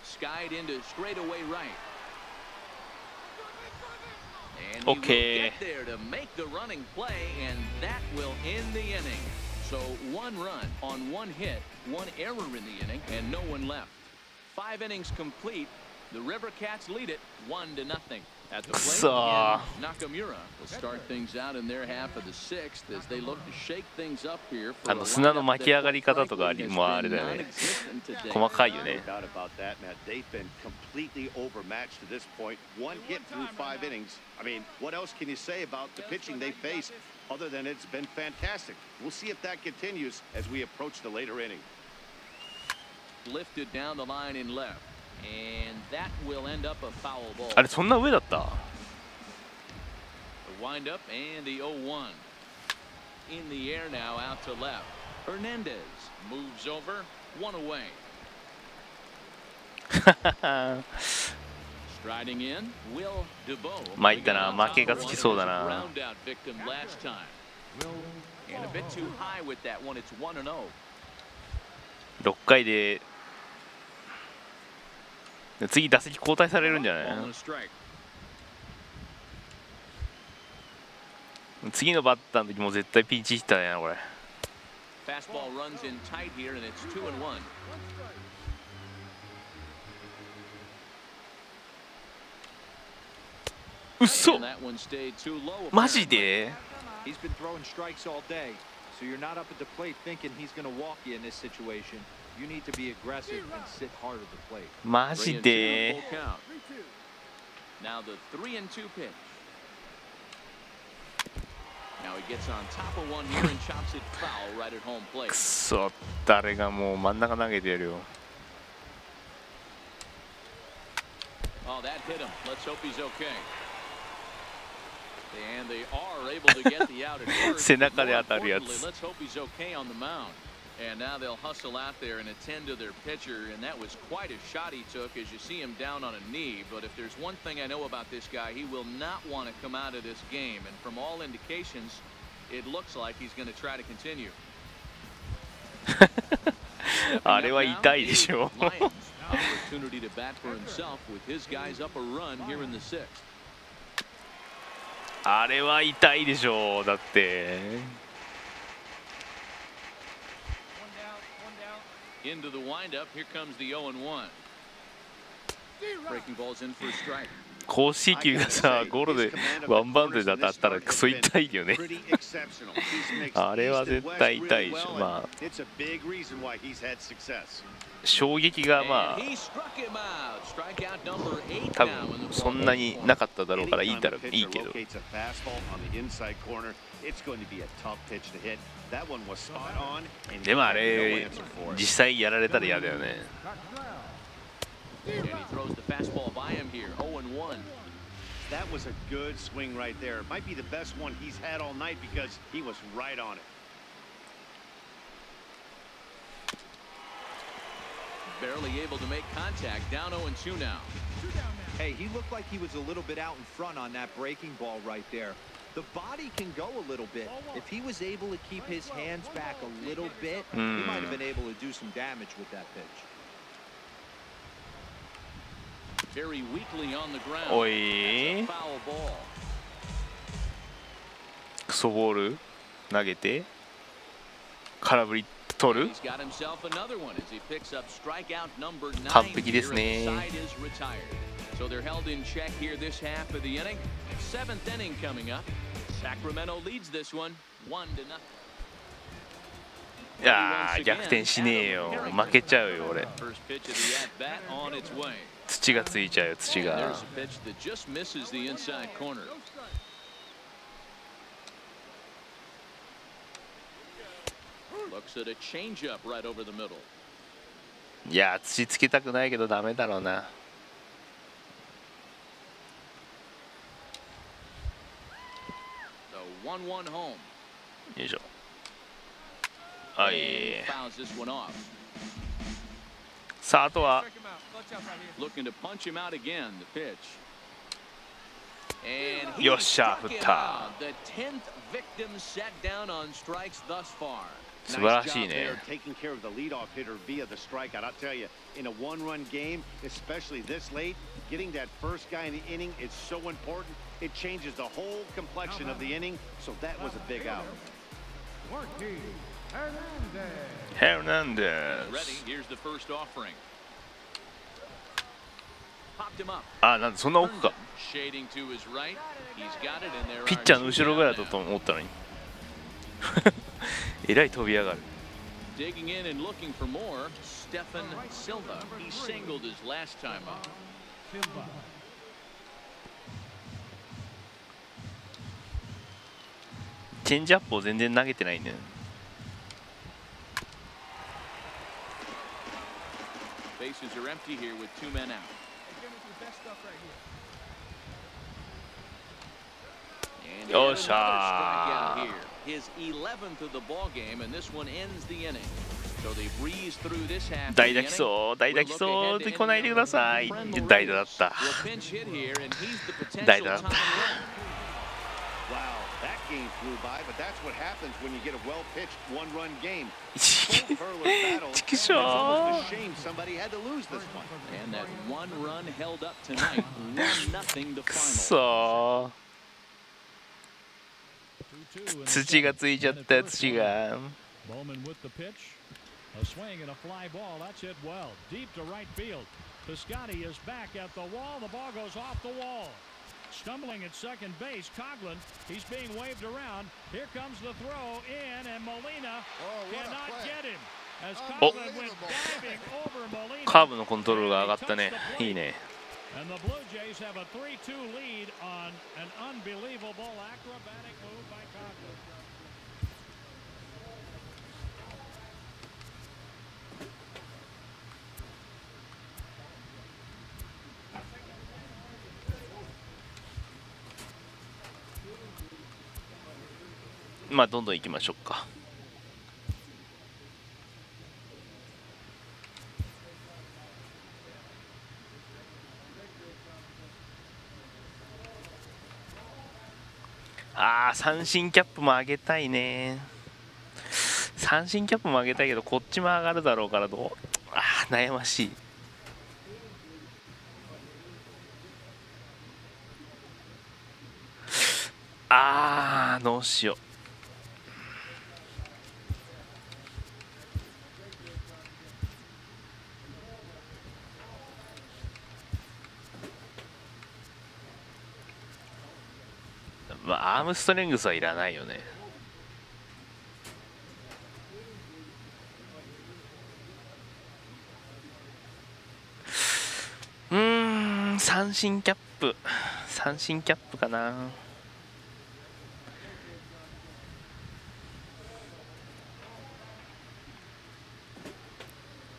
Skied into straightaway right. And Okay. he will get there to make the running play, and that will end the inning. So 1 run on 1 hit, 1 error in the inning, and no one left. 5 innings complete. The River Cats lead it 1-0. At the plate, So Nakamura will start things out in their half of the sixth as they look to shake things up here for a 砂の巻き上がり方とか lineup that もあれだよね non-existent today. 細かいよね No doubt about that, Matt. They've been completely overmatched to this point. One hit through 5 innings. I mean, what else can you say about the pitching they face other than it's been fantastic? We'll see if that continues as we approach the later inning. Lifted down the line in left, and that will end up a foul ball. あれそんな上だった The wind up and the 0-1. In the air now out to left. Hernandez moves over, 1 away. Striding in, Will DeVoe. 参ったな負けがつきそうだな Ground out victim last time. And a bit too high with that one. It's 1-0. 6回で次打席交代されるんじゃない Ball and a strike. 次のバッターの時も絶対ピンチヒッターやなこれ Fastball runs in tight here, and it's 2-1. うっそ And that one stayed too low. マジで He's been throwing strikes all day, so you're not up at the plate thinking he's going to walk you in this situation. You need to be aggressive and sit hard at the plate. マジ 3-2, で full count. Now the 3-2 pitch. Now he gets on top of one here and chops it foul right at home plate. くそ誰がもう真ん中投げてやるよ Oh, that hit him. Let's hope he's okay. And they are able to get the out at first. 背中で当たるやつ Importantly, let's hope he's okay on the mound. And now they'll hustle out there and attend to their pitcher, and that was quite a shot he took as you see him down on a knee. But if there's one thing I know about this guy, he will not want to come out of this game. And from all indications, it looks like he's going to try to continue. あれは痛いでしょ Lions, opportunity to bat for himself with his guys up a run here in the sixth. あれは痛いでしょだって Into the windup, here comes the 0-1. Breaking balls in for a strike. 公式球がさゴロでワンバウンドで当たったらクソ痛いよねあれは絶対痛いでしょまあ衝撃がまあ多分そんなになかっただろうからいいけどでもあれ実際やられたら嫌だよね And he throws the fastball by him here, 0-1. That was a good swing right there. It might be the best one he's had all night because he was right on it. Barely able to make contact, down 0-2 now. Hey, he looked like he was a little bit out in front on that breaking ball right there. The body can go a little bit. If he was able to keep his hands back a little bit, he might have been able to do some damage with that pitch. Very weakly on the ground. おい Foul ball. クソボール投げて空振り取る He's got himself another one as he picks up strikeout number 9. 完璧ですね Here, and the side is retired. So they're held in check here this half of the inning. 7th inning coming up. Sacramento leads this one 1-0. いやー逆転しねえよ負けちゃうよ俺 First pitch of the at-bat on its way. 土がついちゃうよ土が There's a pitch that just misses the inside corner. Looks at a changeup right over the middle. いや土つけたくないけどダメだろうな The 1-1 home. よいしょはい Fouls this one off. さああとは Looking to punch him out again. The pitch. And he よっしゃ struck 振っ him た out. The 10th victim set down on strikes thus far. 素晴らしいね Taking care of the leadoff hitter via the strikeout. I'll tell you, in a one-run game, especially this late, getting that first guy in the inning is so important. It changes the whole complexion of the inning. So that was a big out. Marquis Hernandez. ヘルナンデ Ready. Here's the first offering. あ、なんでそんな奥か。ピッチャーの後ろぐらいだと思ったのに。えらい飛び上がる。Digging in and looking for more, Stephen Silva. He singled his last time up. チェンジアップを全然投げてないね。Bases are empty here with 2 men out. And he had another strikeout here. His 11th of the ball game, and this one ends the inning. So they breeze through this half. 代打来そう、代打来そうで来ないでください。代打だった。代打だった。Wow, that game flew by, but that's what happens when you get a well-pitched one-run game. ちくしょう。 Almost a shame somebody had to lose this one. And that one run held up tonight, 1-0 the く final. そー。土がついちゃった土が。Bowman with the pitch. A swing and a fly ball. That's hit well. Deep to right field. Piscotty is back at the wall. The ball goes off the wall. Stumbling at second base, Coghlan. He's being waved around. Here comes the throw in, and Molina cannot get him. As Coghlan went diving over Molina. カーブのコントロールが上がったね。いいね。And the Blue Jays have a 3-2 lead on an unbelievable acrobatic move by Coghlan. まあどんどん行きましょうか。ああ、三振キャップも上げたいね。三振キャップも上げたいけどこっちも上がるだろうからどう、ああ悩ましい。ああどうしよう。まあアームストレングスはいらないよね。三振キャップ、三振キャップかな。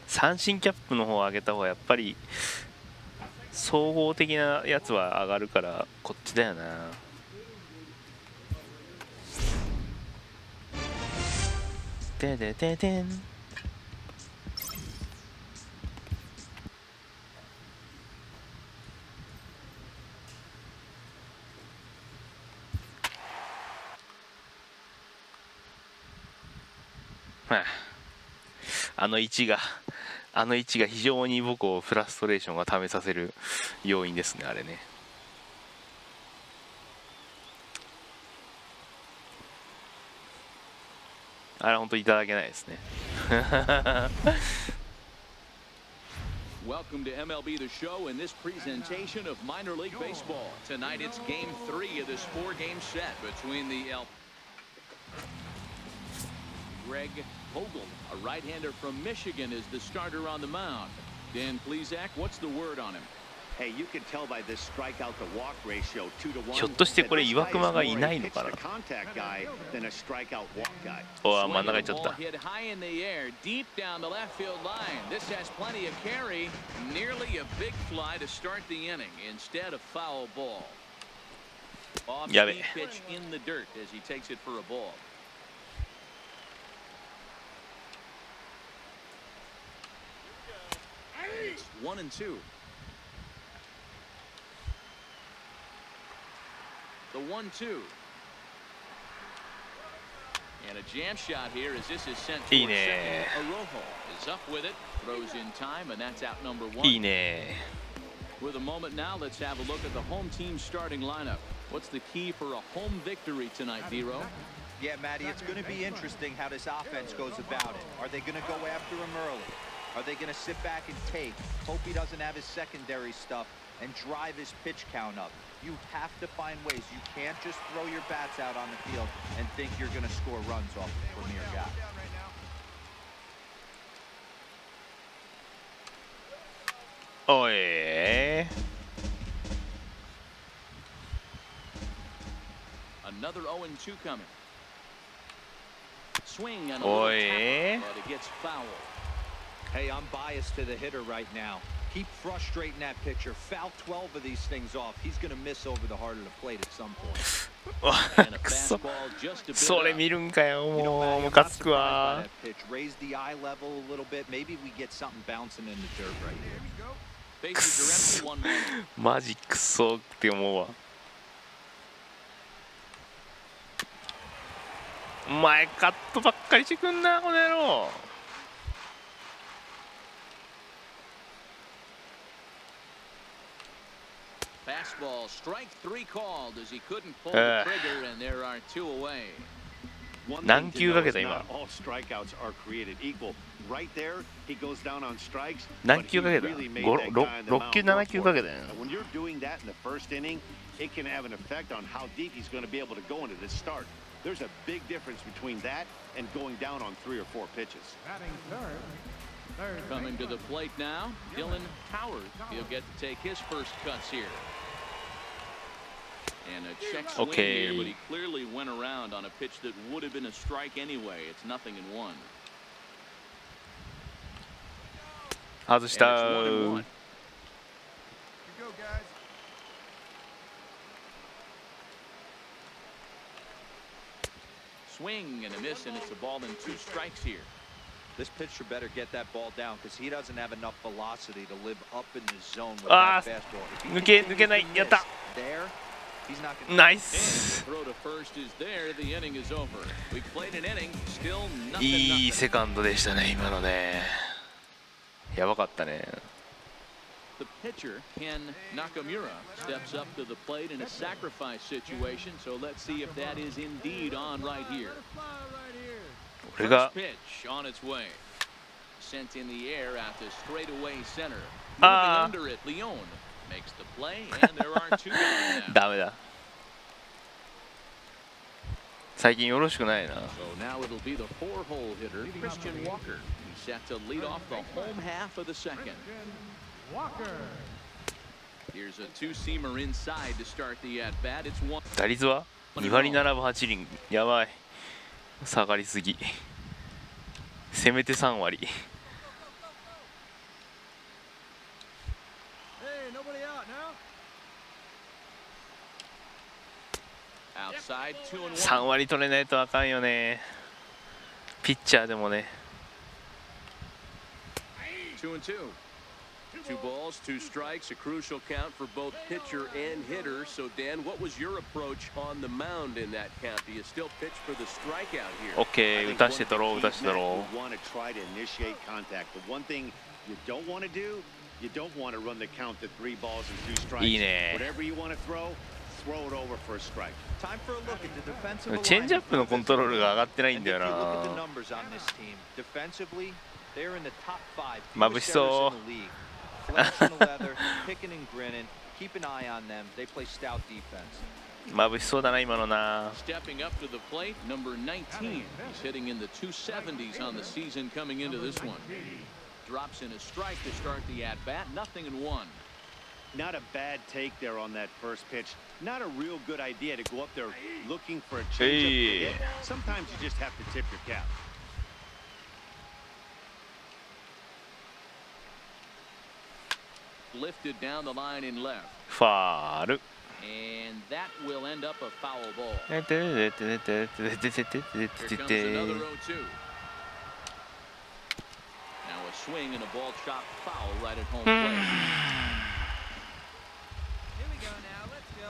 三振キャップの方を上げた方がやっぱり総合的なやつは上がるからこっちだよな。ででででん。あの位置が非常に僕をフラストレーションがためさせる要因ですね、あれね。あれ本当いただけないですね。Welcome to MLB The Show and this presentation of minor league baseball. Tonight it's game 3 of this 4-game set between the Greg Vogel, a right-hander from Michigan, is the starter on the mound. Dan Plesac, what's the word on him? Hey, you can tell by this strikeout to walk ratio 2-1. ひょっとしてこれ岩隈がいないのかな。おあ、真ん中行っちゃった。Hit high in the air, deep down the left field line. This has plenty of carry. Nearly a big fly to start the inning instead of foul ball. Off-speed pitch in the dirt as he takes it for a ball. It's 1-2. The 1-2. And a jam shot here as this is sent to second. Arojo is up with it, throws in time, and that's out number 1. いいね。 With a moment now, let's have a look at the home team starting lineup. What's the key for a home victory tonight, Vero? Yeah, Matty, it's going to be interesting how this offense goes about it. Are they going to go after him early? Are they going to sit back and take, hope he doesn't have his secondary stuff, and drive his pitch count up. You have to find ways. You can't just throw your bats out on the field and think you're going to score runs off the premier guy.おい Another 0-2 coming. Swing and aお little い tap, but it gets foul. Hey, I'm biased to the hitter right now. Keep frustrating that pitcher. Foul 12 of these things off. He's going to miss over the heart of the plate at some point. And a くそ fastball just a bit それ up. 見るんかよ You know, もう Matty, ム I'm カ not つ surprised く by わ that pitch. Raise the eye level a little bit. Maybe we get something bouncing in the dirt right here. Bases are empty, 1-1. マジクソって思うわお前カットばっかりしてくんなこの野郎 Fastball, strike 3 called as he couldn't pull the trigger, and there are 2 away. One何 thing 球 to か know け is た今 not all strikeouts are created equal. Right there, he goes down on strikes. 何 but 球 he かけた really made 6 that guy on the 6球 mound 7球 work か for け it. たよ And when you're doing that in the first inning, it can have an effect on how deep he's going to be able to go into this start. There's a big difference between that and going down on 3 or 4 pitches. Batting third. Third Coming to baseman. the plate now, Dylan Howard. He'll get to take his first cuts here. And a check swing Okay. here, but he clearly went around on a pitch that would have been a strike anyway. It's 0-1. 外した And it's 1-1. Here you go, guys. Swing and a miss, and it's a ball and 2 strikes here. This pitcher better get that ball down because he doesn't have enough velocity to live up in the zone with Ah, that fastball. If he 抜け continues 抜けない to やった miss there, he's not going to ナイ And ス the throw to first is there. The inning is over. We've played an inning, still いい 0-0. セカンドでしたね今のねやばかったね The pitcher, Ken Nakamura, steps up to the plate in a sacrifice situation. So let's see if that is indeed on right here. Fly right here. 俺が First pitch on its way. Sent in the air at the straightaway center. Moving Ah. under it, Leon makes the play, and there are 2 gone now. ダメだ最近よろしくないな So now it'll be the 4-hole hitter, Christian Walker. He's set to lead off the home half of the second. Christian Walker. Here's a 2-seamer inside to start the at-bat. It's 1. 打率は2割7分8厘やばい下がりすぎせめて3割 Hey, nobody out now. Outside, 2-1. 3割取れないとあかんよねピッチャーでもね 2-2. 2 balls, 2 strikes, a crucial count for both pitcher and hitter. So, Dan, what was your approach on the mound in that count? Do you still pitch for the strikeout here? OK I 打 think たして one 取ろう of 打 the たして keys, 取 Matt, ろ you want to try to initiate contact. The one thing you don't want to do, you don't want to run the count to 3 balls and 2 strikes. いいね Whatever you want to throw it over for a strike. Time for a look at the defensive うチェンジアッ alignment プのコントロールが上がってないん And だ if よ you look at the な numbers on this team, defensively, they're in the top 5 眩しそう fewest errors in the league. Flex in the leather, picking and grinning. Keep an eye on them. They play stout defense. 眩しそうだな今のな Stepping up to the plate, number 19. He's hitting in the 270s on the season coming into this one. Drops in a strike to start the at-bat, 0-1. Not a bad take there on that first pitch. Not a real good idea to go up there looking for a changeup to Hey. hit. Sometimes you just have to tip your cap. Lifted down the line in left. ファール And that will end up a foul ball. てててててててててて Here て comes て another 0-2. Now a swing and a ball chopped foul right at home plate. Here we go now. Let's go.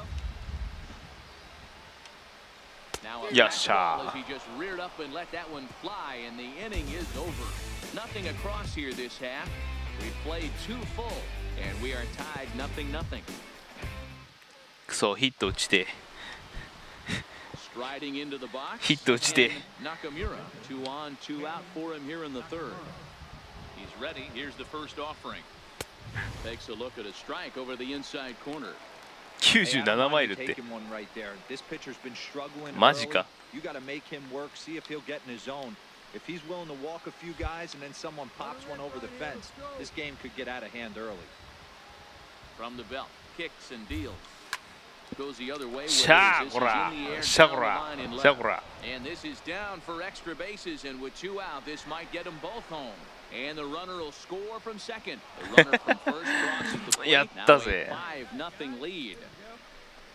Now a Yes, fastball sir. as he just reared up and let that one fly, and the inning is over. Nothing across here this half. We've played 2 full, and we are tied 0-0. クソヒット打ちて Striding into the box. ヒット打ちて and Nakamura, 2 on, 2 out for him here in the third. He's ready. Here's the first offering. Takes a look at a strike over the inside corner. 97マイルって。マジか。You got to make him work, see if he'll get in his zone. If he's willing to walk a few guys and then someone pops one over the fence, this game could get out of hand early. From the belt, kicks and deals. Goes the other way. And this is down for extra bases, and with 2 out, this might get them both home. And the runner will score from second. The runner from first crosses the plate. Now a 5-0 lead.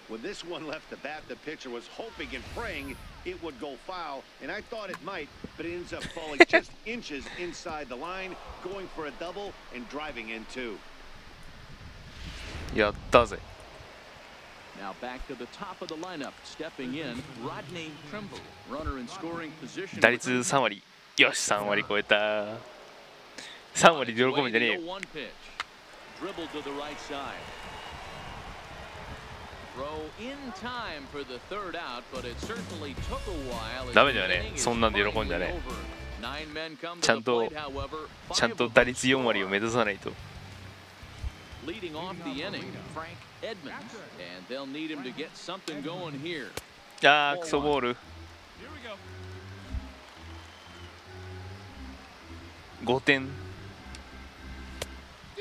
When this one left the bat, the pitcher was hoping and praying it would go foul, and I thought it might, but it ends up falling just inches inside the line, going for a double and driving in 2. やったぜ。 Now back to the top of the lineup, stepping in, Rodney Trimble, runner in scoring position. 打率3割。よし、3割超えた。3割で喜ぶんじゃねえよ。 Dribbled to the right side. Throw in time for the third out, but it certainly took a while. ダメだよね。そんなんで喜んじゃねえ。ちゃんと打率4割を目指さないと。 Leading off the inning, Frank Edmonds, and they'll need him to get something going here. あー、クソボール。5点。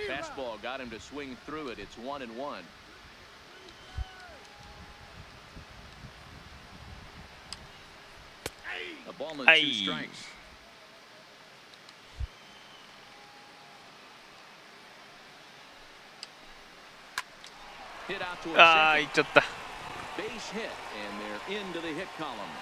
Fastball got him to swing through it. It's 1-1. A ball and 2 strikes. Hit out to a second. Base hit, and they're into the hit column.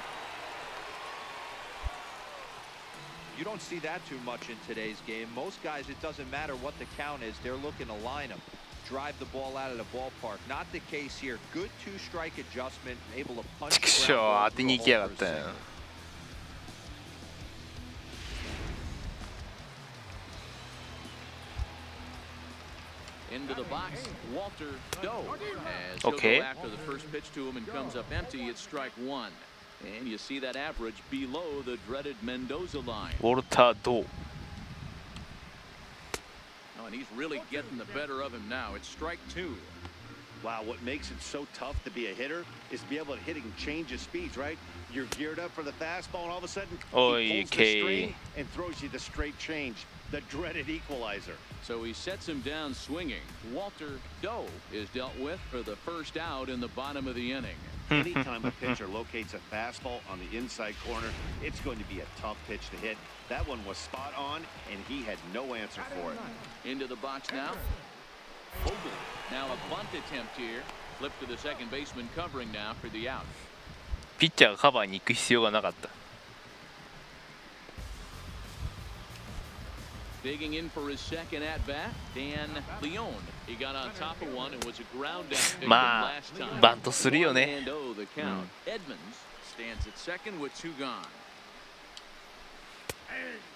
You don't see that too much in today's game. Most guys, it doesn't matter what the count is, they're looking to line them, drive the ball out of the ballpark. Not the case here. Good 2-strike adjustment, able to punch the ground ball for a single. Into the box, Walter Doe. As he'll go after the first pitch to him and comes up empty, it's strike 1. And you see that average below the dreaded Mendoza line. Walter Doe. Oh, and he's really getting the better of him now. It's strike 2. Wow, what makes it so tough to be a hitter is to be able to hit and change his speeds, right? You're geared up for the fastball, and all of a sudden, he pulls the string and throws you the straight change, the dreaded equalizer. So he sets him down swinging. Walter Doe is dealt with for the first out in the bottom of the inning. Anytime a pitcher locates a fastball on the inside corner, it's going to be a tough pitch to hit. That one was spot on, and he had no answer for it. Into the box now. Vogel. Now a bunt attempt here. Flip to the second baseman covering now for the out. ピッチャーがカバーに行く必要がなかった。 Digging in for his second at bat, Dan Leone. He got on top of one and was a ground down. まあ、バントするよね。Edmonds stands at second with 2 gone.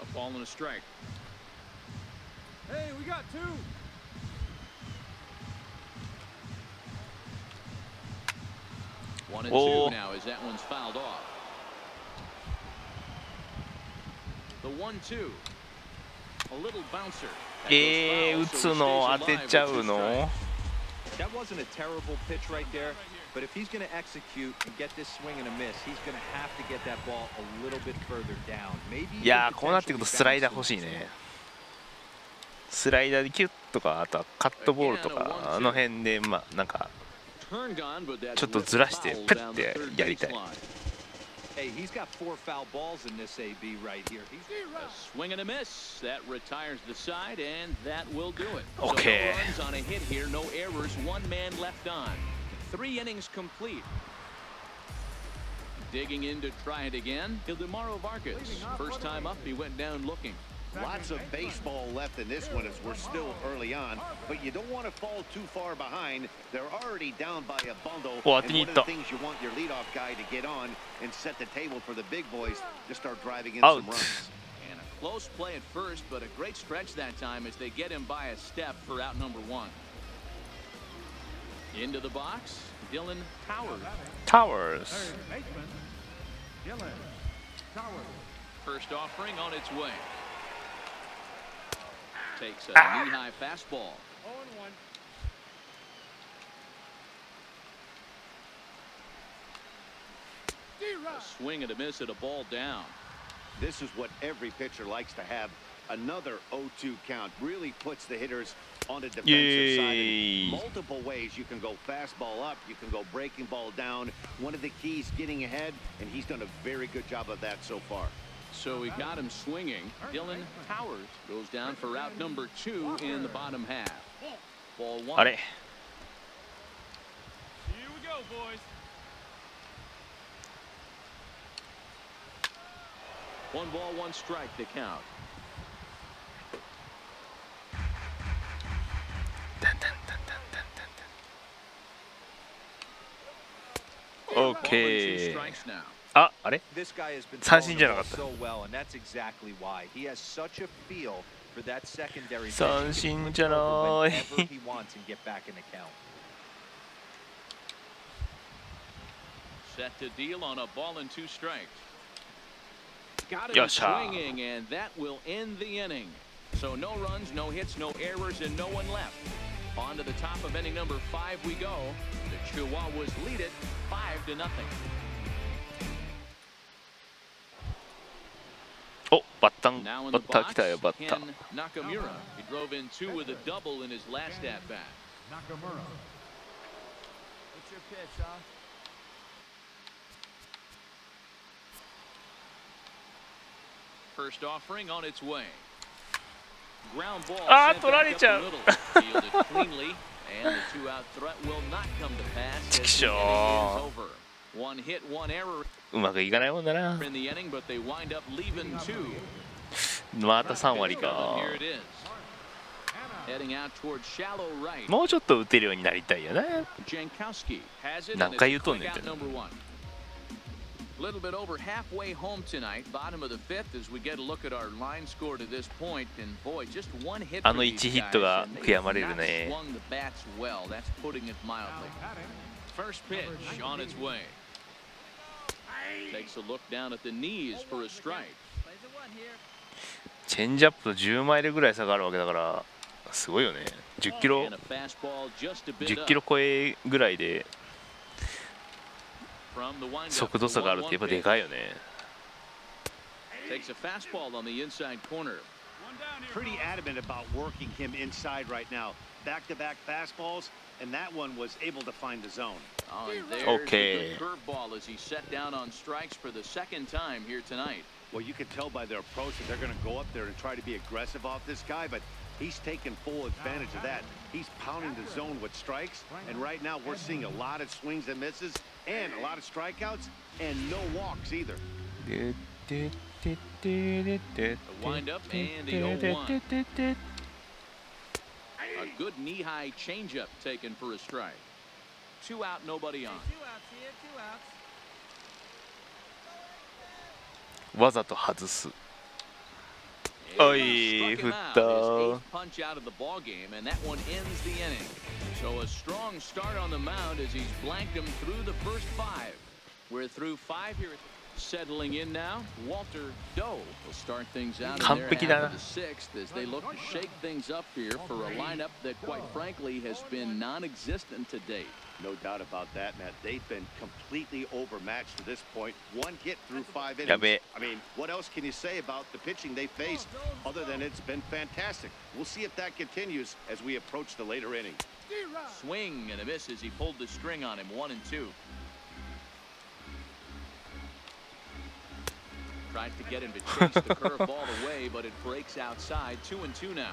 A ball and a strike. Hey, we got 2. One and 2 now as that one's fouled off. The 1-2. A little bouncer. 打つの当てちゃうの That wasn't a terrible pitch right there, but if he's going to execute and get this swing and a miss, he's going to have to get that ball a little bit further down. Maybe いやー、こうなってくるとスライダー欲しいね。スライダーでキュッとか、あとはカットボールとか、あの辺でまあなんかちょっとずらしてペッてやりたい。 Hey, he's got 4 foul balls in this AB right here. He's a swing and a miss. That retires the side, and that will do it. Okay. So no runs on a hit here, no errors, 1 man left on. 3 innings complete. Digging in to try it again, Ildemaro Vargas. First time up, he went down looking. Lots of baseball left in this one as we're still early on, but you don't want to fall too far behind. They're already down by a bundle. And one of the things you want your leadoff guy to get on and set the table for the big boys to start driving in some runs. And a close play at first, but a great stretch that time as they get him by a step for out number 1. Into the box, Dylan Towers. Dylan Towers. First offering on its way. Takes a knee-high fastball. A swing and a miss at a ball down. This is what every pitcher likes to have. Another 0-2 count really puts the hitters on the defensive side in multiple ways. You can go fastball up, you can go breaking ball down. One of the keys, getting ahead, and he's done a very good job of that so far. So he got him swinging. Dylan Towers goes down for route number 2 in the bottom half. Ball 1. Here we go, boys. 1 ball, 1 strike to count. OK。あ、あれ？三振じゃなかった。三振じゃない。Set to deal on a ball and 2 strikes. Got him swinging, and that will end the inning. So no runs, no hits, no errors, and no one left. On to the top of inning number 5 we go. The Chihuahuas lead it 5-0. お、バッター来たよ、バッター。Nakamura. He drove in 2 with a double in his last at bat. Nakamura. What's your pitch, huh? First offering on its way. Ground ball. あー、取られちゃう。 Fielded cleanly, and the 2-out threat will not come to pass. As the inning is over. 1 hit, 1 error うまくいかないもんだな。 in the inning, but they wind up leaving 2. また3割か。 Here it is. Heading out towards shallow right. もうちょっと打てるようになりたいよね。 Jankowski has it. 何回言うとんねんって。 Little bit over halfway home tonight, bottom of the 5th, as we get a look at our line score to this point. And boy, just 1 hit. あの1ヒットが悔やまれるね。 Swung the bats well. That's putting it mildly. First pitch on its way. Takes a look down at the knees for a strike. チェンジアップと10マイルぐらい差があるわけだからすごいよね。10キロ超えぐらいで速度差があるってやっぱでかいよね。 Takes a fastball on the inside corner. Pretty adamant about working him inside right now. Back-to-back fastballs, and that one was able to find the zone. Oh, and there's Okay. the curveball as he set down on strikes for the 2nd time here tonight. Well, you can tell by their approach that they're going to go up there and try to be aggressive off this guy, but he's taking full advantage of that. He's pounding the zone with strikes, and right now we're seeing a lot of swings and misses, and a lot of strikeouts, and no walks either. The windup and the 0-1. A good knee-high changeup taken for a strike. 2 out, nobody on. わざと外す。おい、振った。 Punch out of the ball game, and that one ends the inning. So a strong start on the mound as he's blanked him through the first 5. We're through 5 here. Settling in now, Walter Doe will start things out in their half of the 6th as they look to shake things up here for a lineup that, quite frankly, has been non-existent to date. No doubt about that, Matt. They've been completely overmatched to this point. 1 hit through 5 innings. I mean, what else can you say about the pitching they faced other than it's been fantastic? We'll see if that continues as we approach the later innings. Swing and a miss as he pulled the string on him. 1-2. Tries to get him to chase the curveball away, but it breaks outside. 2-2 now.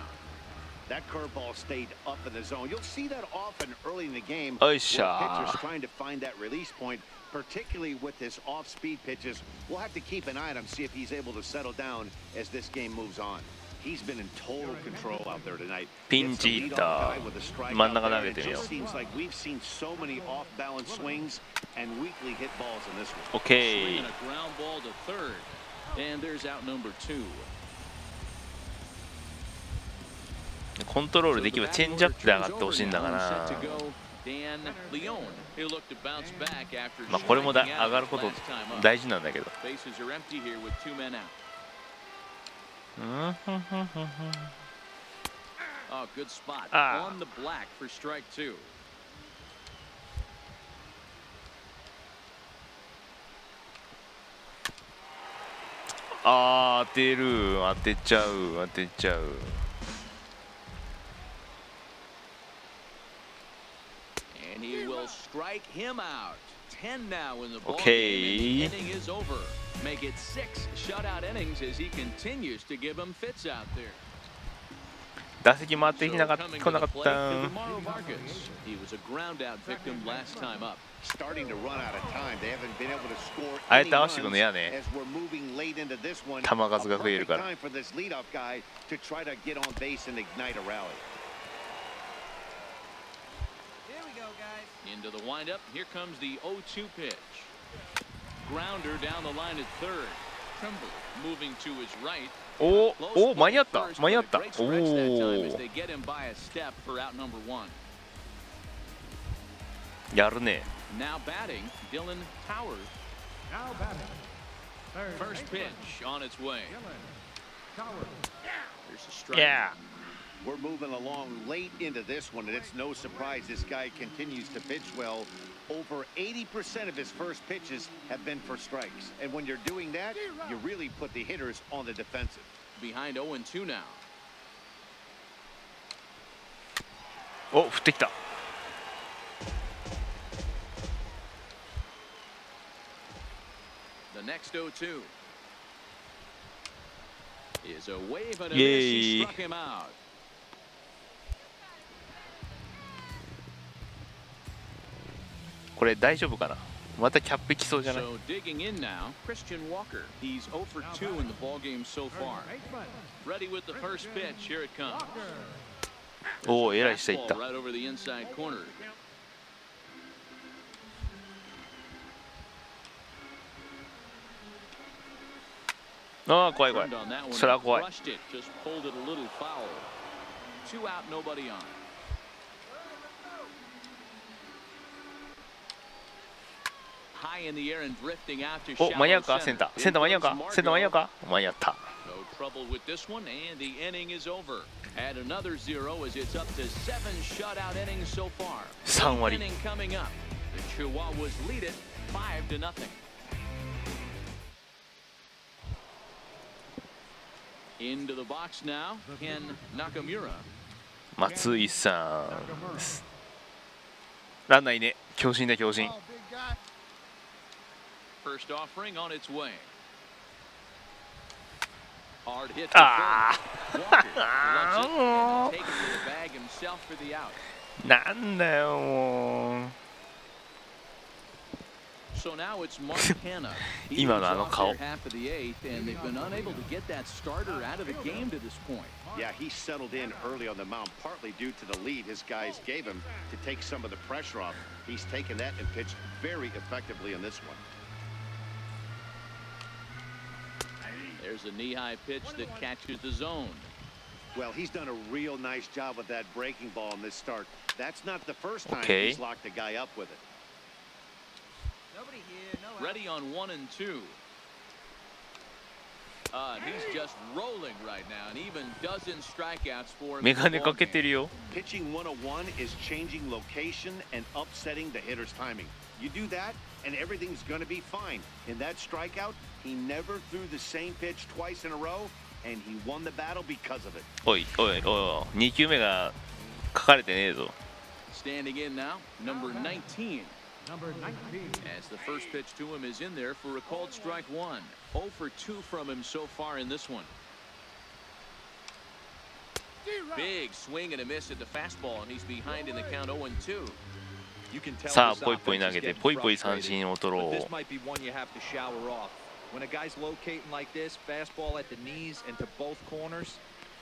That curveball stayed up in the zone. You'll see that often early in the game. Where pitchers trying to find that release point, particularly with his off-speed pitches. We'll have to keep an eye on him, see if he's able to settle down as this game moves on. He's been in total control out there tonight. ピンチヒッター。真ん中投げてみよう。 Seems like we've seen so many off-balance swings and weakly hit balls in this one. Okay. Swinging a ground ball to third, and there's out number 2. コントロールできればチェンジアップで上がってほしいんだから。まあこれも上がること大事なんだけど。Oh, good spot. Ah. On the black for strike two. Ah, 当てる、当てちゃう、当てちゃう。And he will strike him out. 10 now in the ball Okay. game, and the inning is over. Make it 6 shutout innings as he continues to give him fits out there. 打席回ってきなかった、 So coming 来な to か the っ plate, た。 Demario Vargas. He was a ground out victim last time up. Starting to run out of time. They haven't been able to score あえ any て合わせてく runs の嫌ね。 as we're moving late into this one. 球数が増えるから。 A perfect time for this leadoff guy to try to get on base and ignite a rally. Here we go, guys. Into the windup. Here comes the 0-2 pitch. Grounder down the line at third. Trimble moving to his right. おお、お、間に合った、 First, 間に合っ but た。 a great お stretch that time as お、 they get him by a step for out number 1. やるね。 Now batting, Dylan Towers. Now batting. Third First baseman, pitch on its way. Dylan Towers. There's a strike. Yeah. We're moving along late into this one, and it's no surprise this guy continues to pitch well. Over 80% of his first pitches have been for strikes. And when you're doing that, you really put the hitters on the defensive. Behind 0-2 now. お、降ってきた。 The next 0-2 is a wave and a miss. Yay. He struck him out. これ大丈夫かな。またキャップきそうじゃない。 So digging in now, Christian Walker. He's 0 for 2 in the ball game so far. Third baseman, Ready with the first pitch. Here it comes. Walker. おお、えらい下いっ Fastball た。 right over the inside corner. ああ、怖い怖い Turned on that one それは and 怖い。 crushed it. Just pulled it a little foul. 2 out, nobody on. High in the air and drifting out to お、間に合う shallow か、セン center. ター。センター間に合うか In センター間に合う goes か間に合った。 No trouble with this one, and the inning is over. Add another 0 as it's up to 7 shutout innings so far. 3 Eighth 割。 inning coming up. The Chihuahuas lead it 5-0. Into the box now, Ken Nakamura. 松井さんです。ランナーいね。強振だ、強振。 First offering on its way. Hard hit to あ third. Walker あ lets it も and take it to the bag himself for the out. うなんだよもう。 So now it's Montana. He 今 was のあの off 顔。 there half of the 8th, and they've been unable to get that starter out of the game to this point. Yeah, he settled in early on the mound, partly due to the lead his guys gave him to take some of the pressure off. He's taken that and pitched very effectively in this one. There's a knee-high pitch that catches the zone. Well, he's done a real nice job with that breaking ball in this start. That's not the first time Okay. he's locked a guy up with it. Ready on 1 and 2. He's just rolling right now, and even dozen strikeouts for him. メ in ガ the ネ ball かけ game. てるよ。 Pitching 101 is changing location and upsetting the hitter's timing. You do that, and everything's going to be fine. In that strikeout, he never threw the same pitch twice in a row, and he won the battle because of it. おいおいおい、2球目が書かれてねえぞ。 Standing in now, number 19. Number 19. As the first pitch to him is in there for a called strike 1. 0 for 2 from him so far in this one. Big swing and a miss at the fastball, and he's behind in the count 0 and 2. You can tell さあ、 this ポイポイ offense 投げ is て、 getting ポイポイ三 frustrated. 振を取ろ But this う。 might be one you have to shower off. When a guy's locating like this, fastball at the knees and to both corners,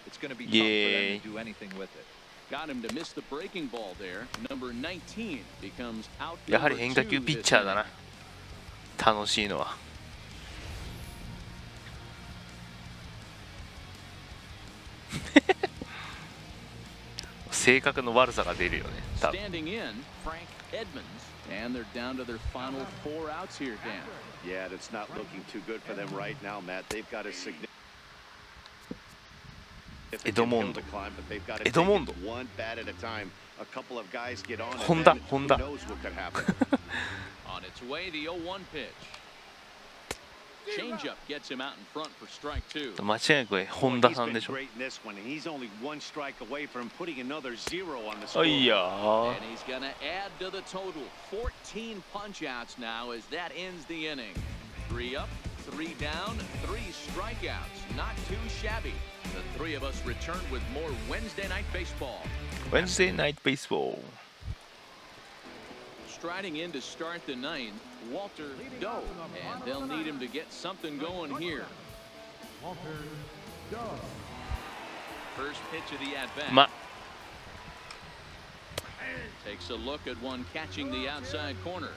it's going to be tough for them to do anything with it. Got him to miss the breaking ball there. Number 19 becomes out やはり number 変化球 2 ピッ this チャーだ inning. な。楽しいのは。性格の悪さが出るよね。多分 Standing in, Frank Edmonds, and they're down to their final 4 outs here, Dan. Yeah, that's not looking too good for them right now, Matt. They've got a significant It's a Edomondo. hill to climb, but they've got to take Edomondo. it one bat at a time. A couple of guys get on, and Honda, then Honda. who knows what could happen. On its way, the 0-1 pitch. Changeup gets him out in front for strike two. 間違いなくこれ本田 He's さん been でしょ。 great in this one, and he's only one strike away from putting another zero on the あ score. いやー And he's going to add to the total. 14 punch-outs now as that ends the inning. 3 up, 3 down, 3 strikeouts. Not too shabby. The three of us return with more Wednesday Night Baseball. Wednesday Night Baseball Striding in to start the ninth, Walter Doe. And they'll need him to get something going here. Walter Doe. First pitch of the at-bat. ま Takes a look at one catching the outside corner.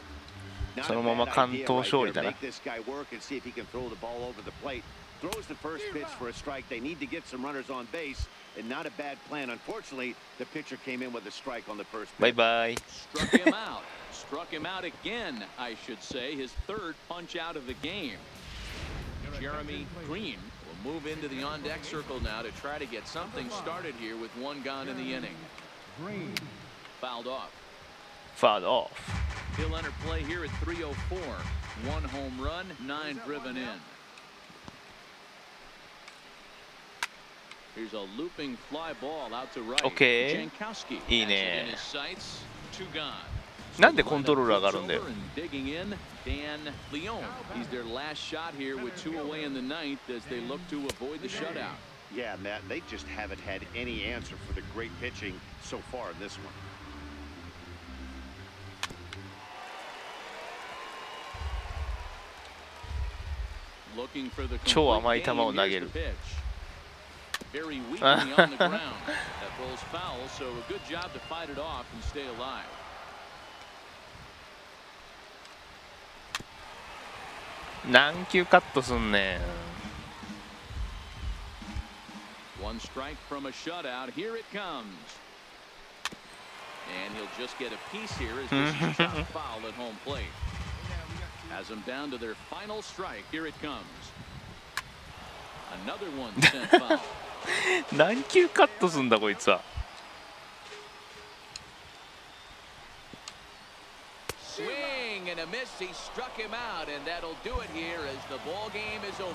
Not そ a のまま bad 関 idea 東 right 勝利 there. だな Make this guy work and see if he can throw the ball over the plate. Throws the first pitch for a strike. They need to get some runners on base, and not a bad plan. Unfortunately, the pitcher came in with a strike on the first pitch. バイバイ Struck him out. Struck him out again, I should say. His third punch out of the game. Jeremy Green will move into the on-deck circle now to try to get something started here with one gone in the inning. Green. Fouled off. ファードオフ He'll enter play here at 3:04. 1 home run, 9 driven in. Here's a looping fly ball out to right. Okay. Jankowski いい has it ね in his sights. 2 gone. なんでコントロール上がるんだよ And digging in, Dan Leon. He's their last shot here with 2 away in the ninth as they look to avoid the shutout. Yeah, Matt, they just haven't had any answer for the great pitching so far in this one. Looking for the 超甘い complete 球を game. 投げ Here's る the pitch. Very weakly on the ground. That ball's foul, so a good job to fight it off and stay alive. 何球カットすんねん One strike from a shutout. Here it comes. And he'll just get a piece here as this is shot foul at home plate. Has them down to their final strike. Here it comes. Another one sent foul. 何球カットすんだこいつは Swing and a miss. He struck him out, and that'll do it here as the ball game is over.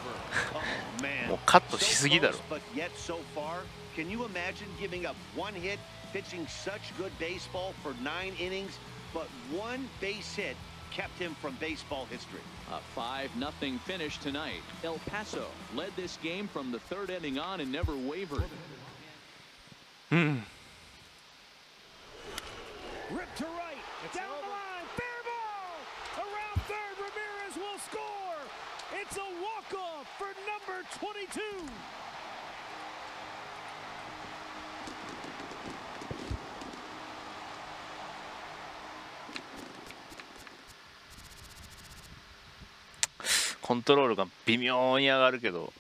Oh, man. もうカットしすぎだろ So close, but yet so far. Can you imagine giving up 1 hit, pitching such good baseball for 9 innings, but 1 base hit kept him from baseball history? A 5-0 finish tonight. El Paso led this game from the 3rd inning on and never wavered. うん Ripped to right. Down the line. Fair ball. Around third. Ramirez will score. It's a walk-off for number 22.「コントロールが微妙に上がるけど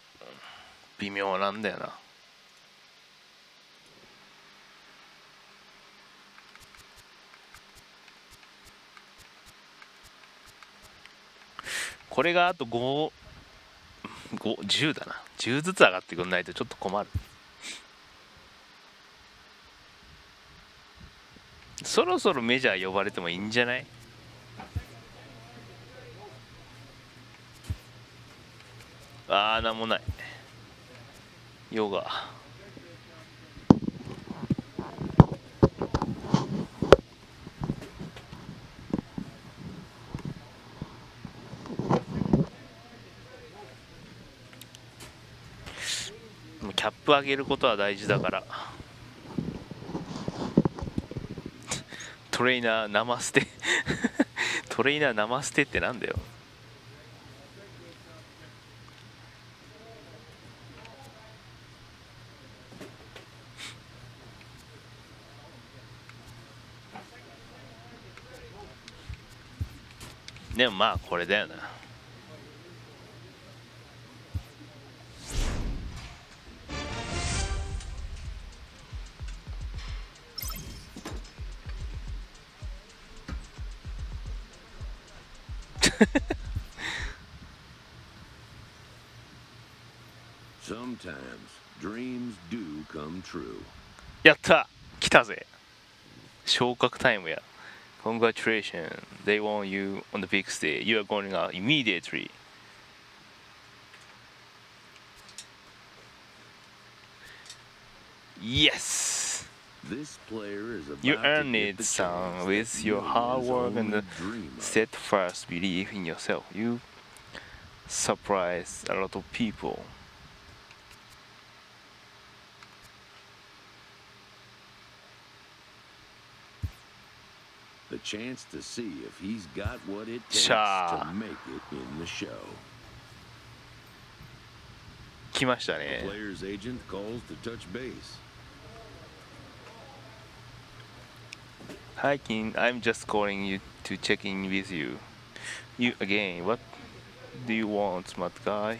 微妙なんだよな」これがあと10だな10ずつ上がってくんないとちょっと困るそろそろメジャー呼ばれてもいいんじゃないあーなんもないヨガキャップ上げることは大事だからトレーナー生捨てトレーナー生捨てってなんだよでもまあこれだよなSometimes dreams do come true. やった、来たぜ。昇格タイムや。Congratulations, they want you on the big stage. You are going out immediately. Yes. This player is about You to earned get it, the son, chance with that your hard millions work and only the dream of. steadfast belief in yourself. You surprised a lot of people. The chance to see if he's got what it takes Sha. to make it in the show. 来ました The ね。 player's agent calls to touch base. Hi, King. I'm just calling you to check in with you. You again. What do you want, smart guy?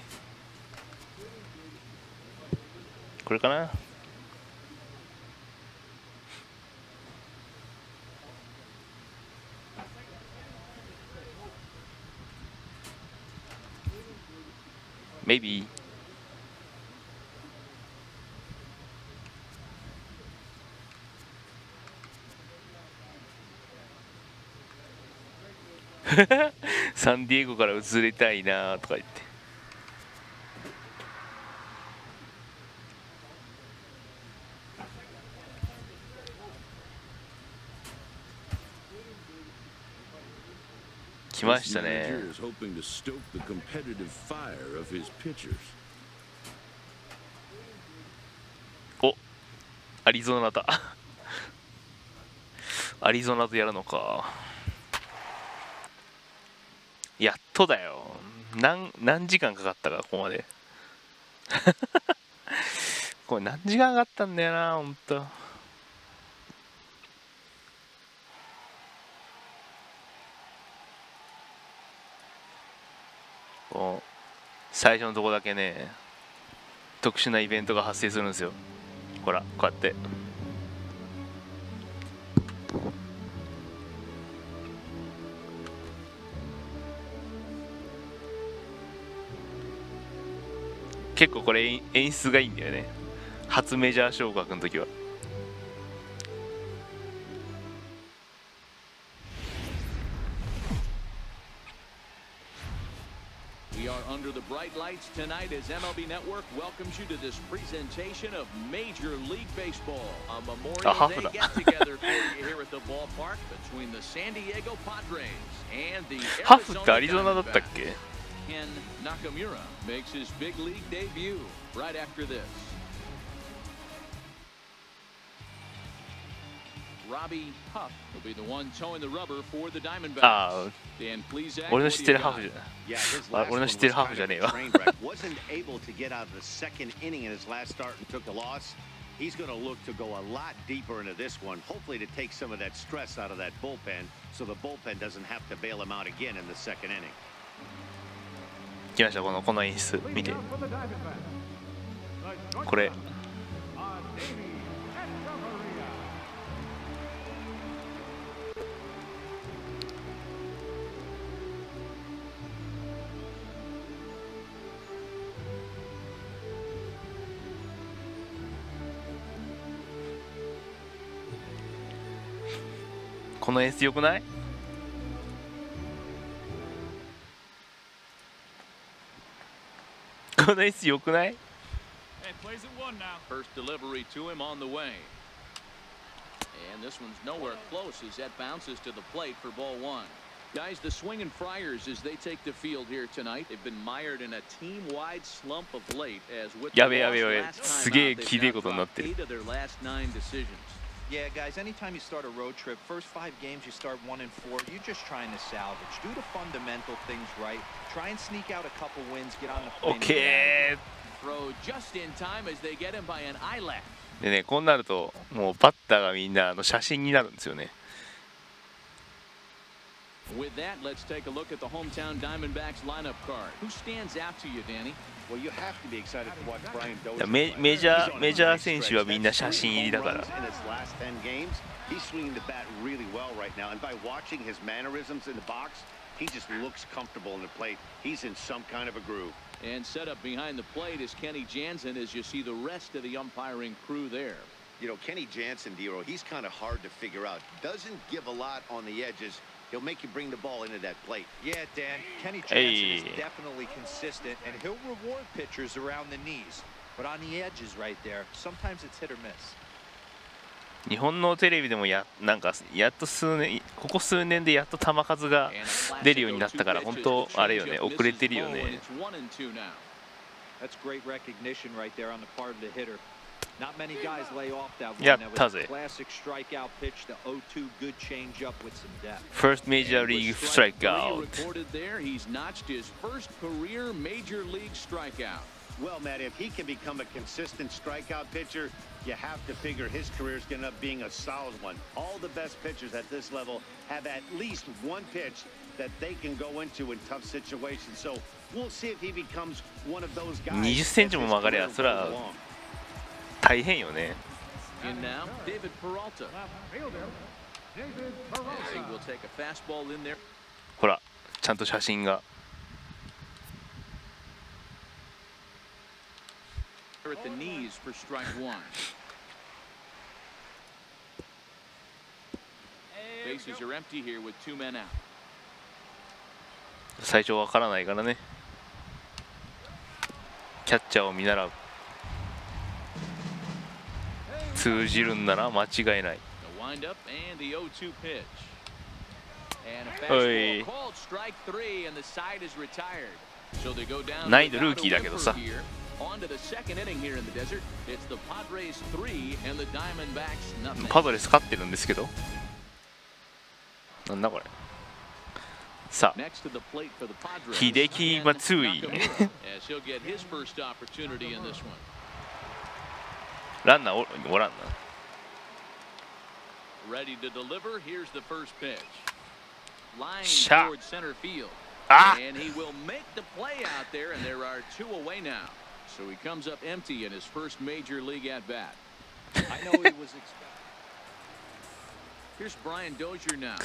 これかな。Maybe. サンディエゴから移りたいなとか言って。来ましたね。 Manager is hoping to stoke the competitive fire of his pitchers. お、アリゾナだ。アリゾナとやるのか。やっとだよ。何時間かかったか、ここまで。これ何時間かかったんだよな、ほんと。こう最初のとこだけね、特殊なイベントが発生するんですよ。ほら、こうやって。結構これ演出がいいんだよね。初メジャー昇格の時は。We are under the bright lights tonight as MLB Network welcomes you to this presentation of Major League Baseball. A Memorial Day get-together for you here at the ballpark between the San Diego Padres and the ハフってアリゾナ Arizona だったっ Diamondbacks. け？ Ken Nakamura makes his big league debut right after this. Robbie Huff will be the one towing the rubber for the Diamondbacks. ああ、 Dan Plesac, 俺の what 知っ do て you るハ got? フじゃ Yeah, his あ、 last 俺 one の was 知ってるハフ kind じゃ of ねえ a わ。 train wreck. Wasn't able to get out of the second inning in his last start and took a loss. He's going to look to go a lot deeper into this one, hopefully to take some of that stress out of that bullpen so the bullpen doesn't have to bail him out again in the second inning. 来ました、この演出見て。 Leading off for the Diamondbacks, the これ shortstop, Adeiny Hechavarria. この演出よくない？この演出よくない？ First delivery to him on the way. And this one's nowhere close as that bounces to the plate for ball one. Guys, the Swinging Friars, as they take the field here tonight, they've been mired in a team-wide slump of late as with the やべやべやべ、 loss last す time げえ out, きれい they've ことに now なって dropped る。 8 of their last 9 decisions. Yeah, guys, anytime you start a road trip, first 5 games you start 1-4, you're just trying to salvage. Do the fundamental things right. Try and sneak out a couple wins, get on the plane. オッケ Throw just in time as they get him by an eyelash. ー。でね、こうなるともうバッターがみんな写真になるんですよね。 With that, let's take a look at the hometown Diamondbacks lineup card. Who stands out to you, Danny? Well, you have to be excited to watch Brian Dozier メ play. メジャ He's on ー a メジャー nice 選 stretch. 手はみんな That's 写真入り 3 home だから。 runs in his last 10 games. He's swinging the bat really well right now, and by watching his mannerisms in the box, he just looks comfortable in the plate. He's in some kind of a groove. And set up behind the plate is Kenny Jansen as you see the rest of the umpiring crew there. You know, Kenny Jansen, Dero, he's kind of hard to figure out. Doesn't give a lot on the edges. He'll make you bring the ball into that plate. Yeah, Dan, Kenny Jansen is definitely consistent, and he'll reward pitchers around the knees. But on the edges right there, sometimes it's hit or miss. 日本のテレビでもなんかやっとここ数年でやっと球数が出るようになったから本当あれよね、遅れてるよね。That's great recognition right there on the part of the hitter. Not many guys lay off that one. やったぜ。 Classic strikeout pitch to 0-2, good changeup with some depth. First major league strikeout. He's notched his first career major league strikeout. Well, Matt, if he can become a consistent strikeout pitcher, you have to figure his career is going to end up being a solid one. All the best pitchers at this level have at least one pitch that they can go into in tough situations. So we'll see if he becomes one of those guys. 20センチも曲がりゃそれは大変よね。And now, David Peralta. David As he will take a fastball in there. ほら、ちゃんと写真が。At the knees for strike one. Bases are empty here with 2 men out. 最初わからないからね。キャッチャーを見習う。通じるんなら間違いない。The windup and the 0-2 pitch. And a fastball called strike 3 and the side is retired. So they go down. 難易度ルーキーだけどさ。On to the second inning here in the desert. It's the Padres 3 and the Diamondbacks nothing. パドレス勝ってるんですけど。なんだこれ。さあ、秀樹松井。ランナーおらんな。Ready to deliver. Here's the first pitch. Line toward center field. And he will make the play out there, and there are 2 away now. So he comes up empty in his first major league at bat. I know he was expecting. Here's Brian Dozier now.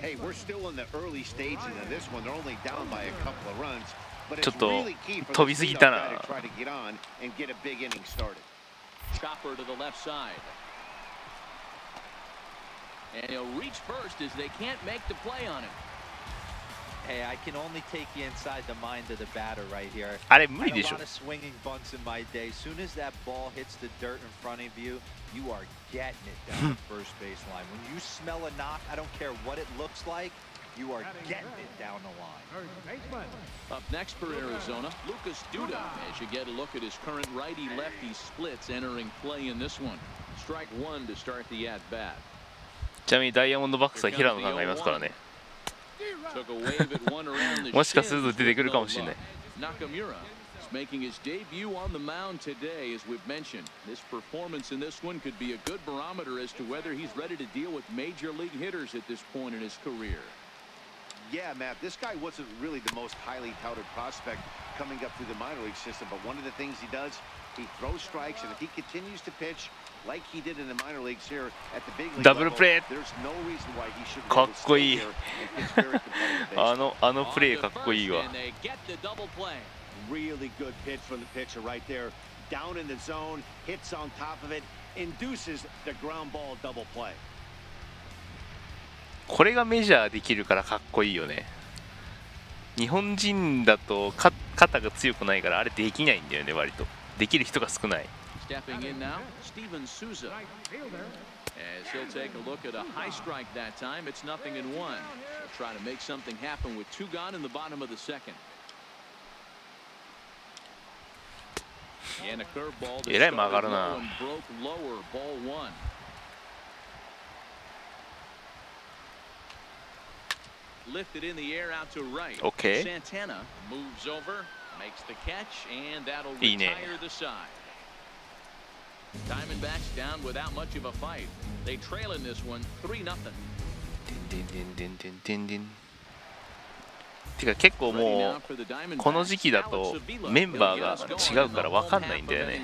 Hey, we're still in the early stages of this one. They're only down by a couple of runs, but it's really key for the leadoff guy to try to get on and get a big inning started. Chopper to the left side. And he'll reach first as they can't make the play on him. Hey, I can only take you inside the mind of the batter right here. あれ無理でしょ。 I had a lot of swinging bunts in my day. As soon as that ball hits the dirt in front of you, you are getting it down the first baseline. When you smell a knock, I don't care what it looks like, you are getting it down the line. Up next for Arizona, Lucas Duda. As you get a look at his current righty-lefty splits entering play in this one. Strike 1 to start the at-bat. ちなみにダイヤモンドバックスは平野さんがいますからね。もしかすると出てくるかもしれない。Nakamura is making his debut on the mound today, as we've mentioned. This performance in this one could be a good barometer as to whether he's ready to deal with major league hitters at this point in his career. Yeah, Matt, this guy wasn't really the most highly touted prospect coming up through the minor league system, but one of the things he does, he throws strikes, and if he continues to pitch like he did in the minor leagues here at the big league level, there's no reason why he should really stay here and pitch very competitive. あのプレーかっこいいわ。 Really good pitch from the pitcher right there. Down in the zone, hits on top of it, induces the ground ball double play. これがメジャーできるからかっこいいよね。日本人だと肩が強くないからあれできないんだよね、割と。できる人が少ない。 Stepping in now, Steven Souza. As he'll take a look at a high strike that time, it's 0-1. He'll try to make something happen with 2 gone in the bottom of the second. And a curveball that started low and broke lower, ball 1. Lifted in the air out to right. Okay. Santana moves over, makes the catch, and that'll retire the side. Diamondbacks down without much of a fight. They trail in this one 3-0. てか結構もうこの時期だとメンバーが違うから分かんないんだよね。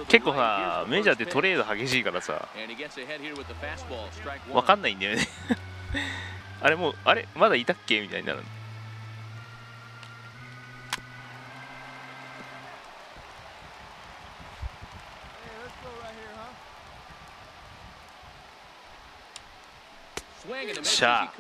結構さメジャーってトレード激しいからさ分かんないんだよねあれもうあれまだいたっけみたいになる。しゃあ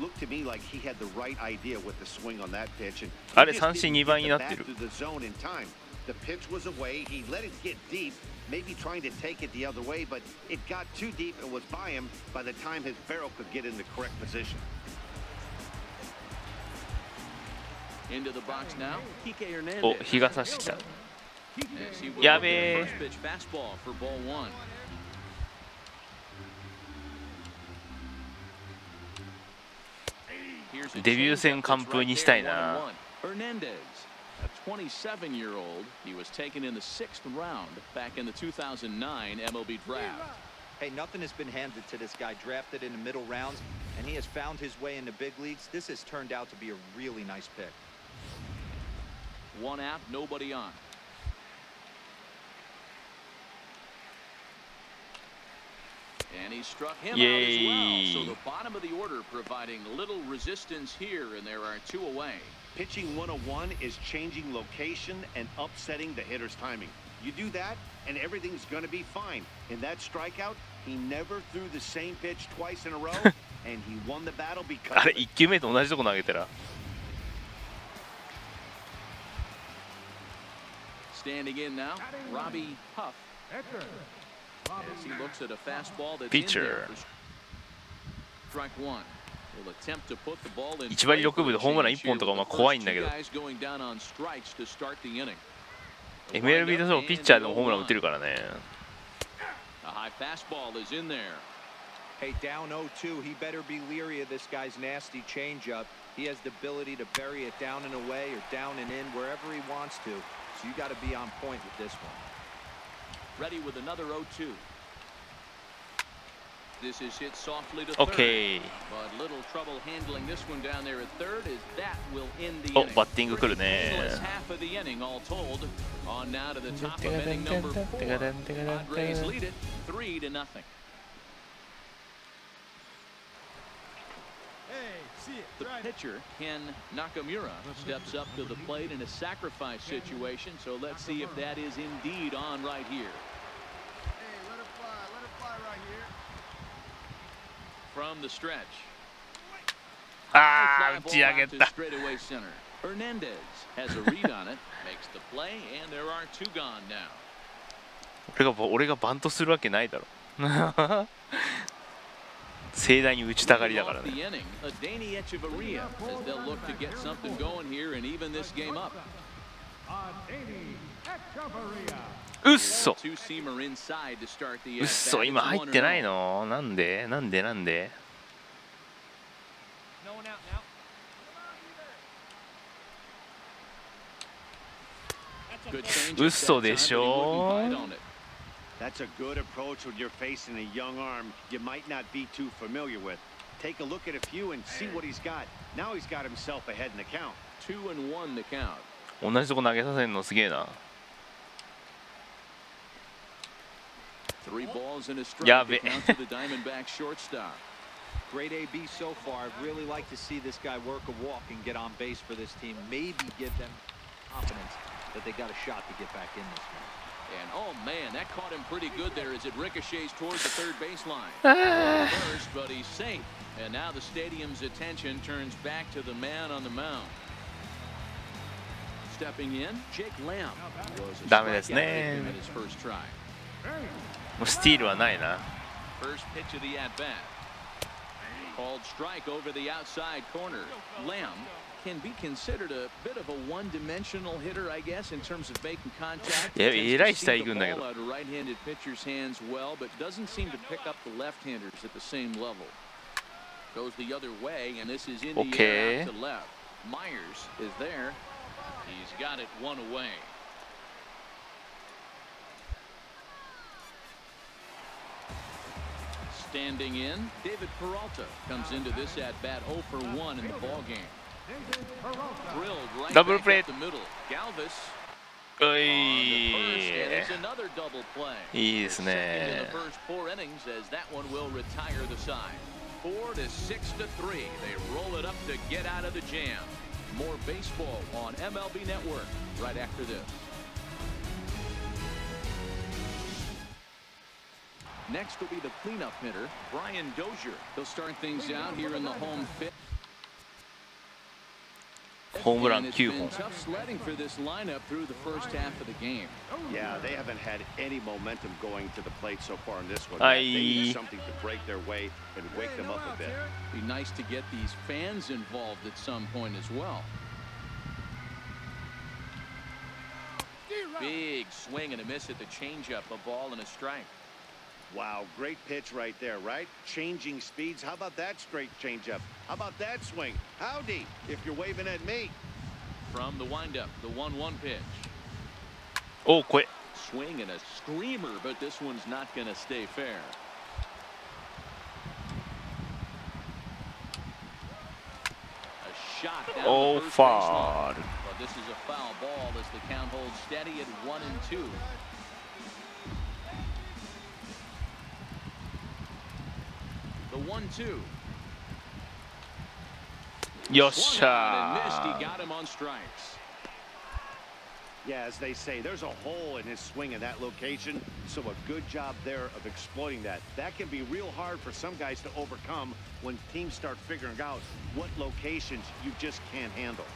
Looked to me like he had the right idea with the swing on that pitch, and あれ三振2倍になってる。 the zone in time. The pitch was away. He let it get deep, maybe trying to take it the other way, but it got too deep and was by him by the time his barrel could get in the correct position. Into the box now. Kike お Hernandez. 日が差してきた。 As he will や look べ at え the first pitch fastball for ball one. デビュー戦完封にしたいな。 Hernandez, a 27-year-old, he was taken in the 6th round back in the 2009 MLB draft. Hey, nothing has been handed to this guy. Drafted in the middle rounds, and he has found his way in the big leagues. This has turned out to be a really nice pick. 1 out, nobody on. And he struck him out as well. So the bottom of the order providing little resistance here, and there are 2 away. Pitching 101 is changing location and upsetting the hitter's timing. You do that, and everything's going to be fine. In that strikeout, he never threw the same pitch twice in a row, and he won the battle because あれ of it. 1球目と同じとこ投げたら。 Standing in now, Robbie Huff. As he looks at a fastball that's Pitcher. in there for strike one. Will attempt to put the ball in 1割6分でホームラン1本とかまあ怖いんだけど。 MLB でそうピッチャーでもホームラン打てるからね。 A high fastball is in there. Hey, down 0-2, he better be leery of this guy's nasty changeup. He has the ability to bury it down and away or down and in wherever he wants to. So you got to be on point with this one. Ready with another 0-2. This is hit softly to third. OK。 But little trouble handling this one down there at third as that will end the お inning. バッティング来るね。 Half of the inning all told. On now to the top of inning number 4. Padres lead it 3-0. The pitcher, Ken Nakamura, steps up to the plate in a sacrifice situation. So let's see if that is indeed on right here. From the stretch. ああ打ち上げた。 Straightaway center. Hernandez has a read on it, makes the play, and there are 2 gone now. 俺がバントするわけないだろ。盛大に打ちたがりだからね。 Adeiny Echeverria as they'll look to get something going here and even this game up. うっそ。 Two-seamer inside to start the うっそ今入ってないの？なんで？嘘でしょ。 That's a good approach when you're facing a young arm you might not be too familiar with. Take a look at a few and see what he's got. Now he's got himself ahead in the count. 2-1 to count. 同じとこ投げさせるのすげえな。 3 balls and a strike やべ。 to count to the Diamondback shortstop. Great AB so far. I'd really like to see this guy work a walk and get on base for this team. Maybe give them confidence that they got a shot to get back in this one. And oh man, that caught him pretty good there as it ricochets towards the third baseline. First, but he's safe. And now the stadium's attention turns back to the man on the mound. Stepping in, Jake Lamb was a ダメですね。 strikeout at his first try. もうスティールはないな。 First pitch of the at-bat. Called strike over the outside corner. Lamb can be considered a bit of a one-dimensional hitter, I guess, in terms of making contact. いや、えらい Tends 下 to 行 see くん the だけ ball ど。 out of right-handed pitcher's hands well, but doesn't seem to pick up the left-handers at the same level. Goes the other way, and this is in the air out to left. Myers is there. He's got it 1 away. Standing in, David Peralta comes into this at-bat 0 for 1 in the ballgame. David Peralta. Drilled right Double back play. up the middle. Galvis お on the い first, and it's another double play. いいです Second in ね the first 4 innings as that one will retire the side. 4 to 6 to 3. They roll it up to get out of the jam. More baseball on MLB Network right after this. Next will be the cleanup hitter, Brian Dozier. He'll start things out here in the home fifth. ホームラン And it's 9 been 本 tough sledding for this lineup through the first half of the game. Yeah, they haven't had any momentum going to the plate so far in this one. Aye. They need something to break their way and wake them up a bit. Be nice to get these fans involved at some point as well. Big swing and a miss at the changeup, a ball and a strike. Wow, great pitch right there, right? Changing speeds. How about that straight changeup? How about that swing? Howdy, if you're waving at me. From the windup, the 1-1 pitch. おこれ Swing and a screamer, but this one's not going to stay fair. A shot down Oh, the first baseline. foul. But this is a foul ball as the count holds steady at 1-2. The 1-2. よっし Swung on and missed. ゃ He got him on strikes. Yeah, as they say, there's a hole in his swing in that location, so a good job there of exploiting that. That can be real hard for some guys to overcome when teams start figuring out what locations you just can't handle.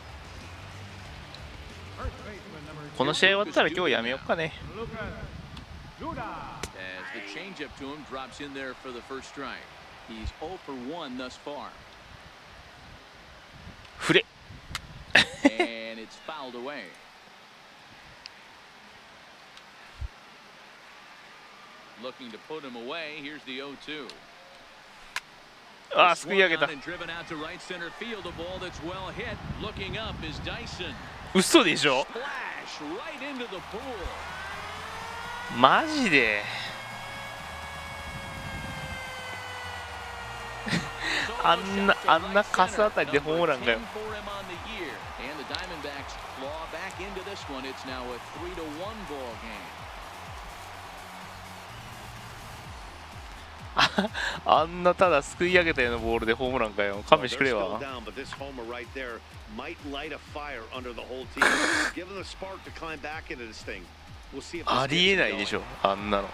First baseman number この試合終わったら今日やめようかね Lucas Duda. As the changeup to him drops in there for the first strike. He's 0 for 1 thus far. 振れ And it's fouled away. Looking to put him away. Here's the 0-2. あーすくい上げ Swung た on and driven out to right center field. A ball that's well hit. Looking up is Dyson. 嘘でしょ Splash right into the pool. マジで あんなカスあたりでホームランかよ And the Diamondbacks claw back into this one. It's now a 3-1 ball game. あんなただすくい上げたようなボールでホームランかよ勘弁してくれ They're わ still down, but this homer right there might light a fire under the whole team. Give them the spark to climb back into this thing. We'll see if this ありえ gets ない them で going. しょあんなの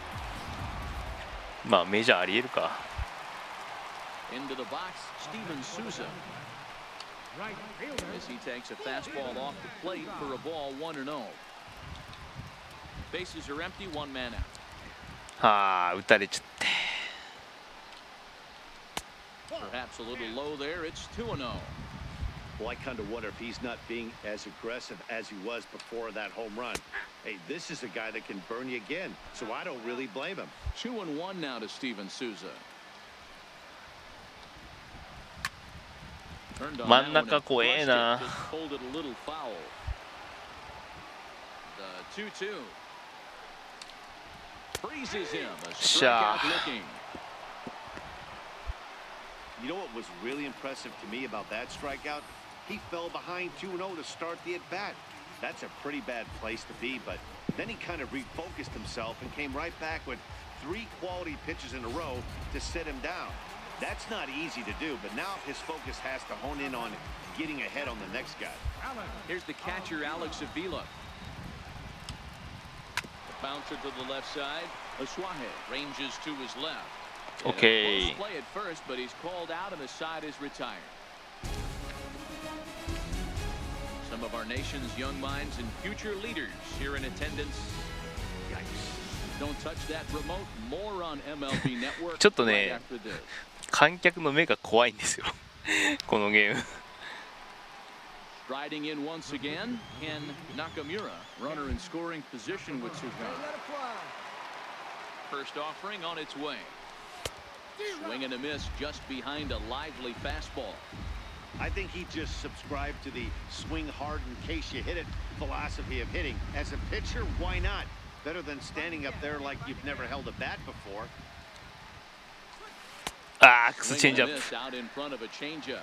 まあメジャーありえるか Into the box, Steven Souza. Right fielder. As he takes a fastball off the plate for a ball 1-0. Bases are empty, 1 man out. はあ打たれちゃって Perhaps a little low there. It's 2-0. Well, I kind of wonder if he's not being as aggressive as he was before that home run. Hey, this is a guy that can burn you again, so I don't really blame him. 2-1 now to Steven Souza. Turned on 真ん that one 中 and 怖え crushed な it, just pulled it a little foul. The 2-2. Freezes him. A Sha. strikeout looking. You know what was really impressive to me about that strikeout? He fell behind 2-0 to start the at-bat. That's a pretty bad place to be, but then he kind of refocused himself and came right back with 3 quality pitches in a row to sit him down. That's not easy to do, but now his focus has to hone in on getting ahead on the next guy. Here's the catcher, Alex Avila. The bouncer to the left side. Asuaje ranges to his left. Okay. Close play at first, but he's called out and the side is retired. Some of our nation's young minds and future leaders here in attendance. Yikes. Don't touch that remote. More on MLB Network ちょっとね right after this. 観客の目が怖いんですよこのゲーム Striding in once again, Ken Nakamura, runner in scoring position with 2 runs. First offering on its way. Swing and a miss just behind a lively fastball. I think he just subscribed to the swing hard in case you hit it philosophy of hitting. As a pitcher, why not? Better than standing up there like you've never held a bat before. あークスチェン Swing ジャ and a ッ miss プ out in front of a changeup.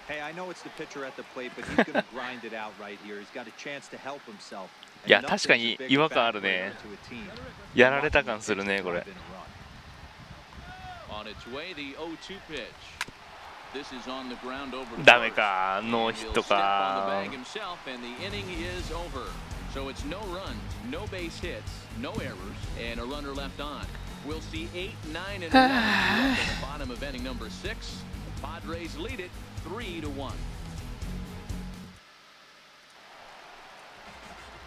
Hey, I know it's the pitcher at the plate, but he's going to grind it out right here. He's got a chance to help himself. いや確かに違和感あるね。やられた感するねこれ。ダメか、ノーヒットか。So it's no runs, no base hits, no errors, and a runner left on. We'll see 8, 9, and 11 at the bottom of inning number 6. The Padres lead it 3-1.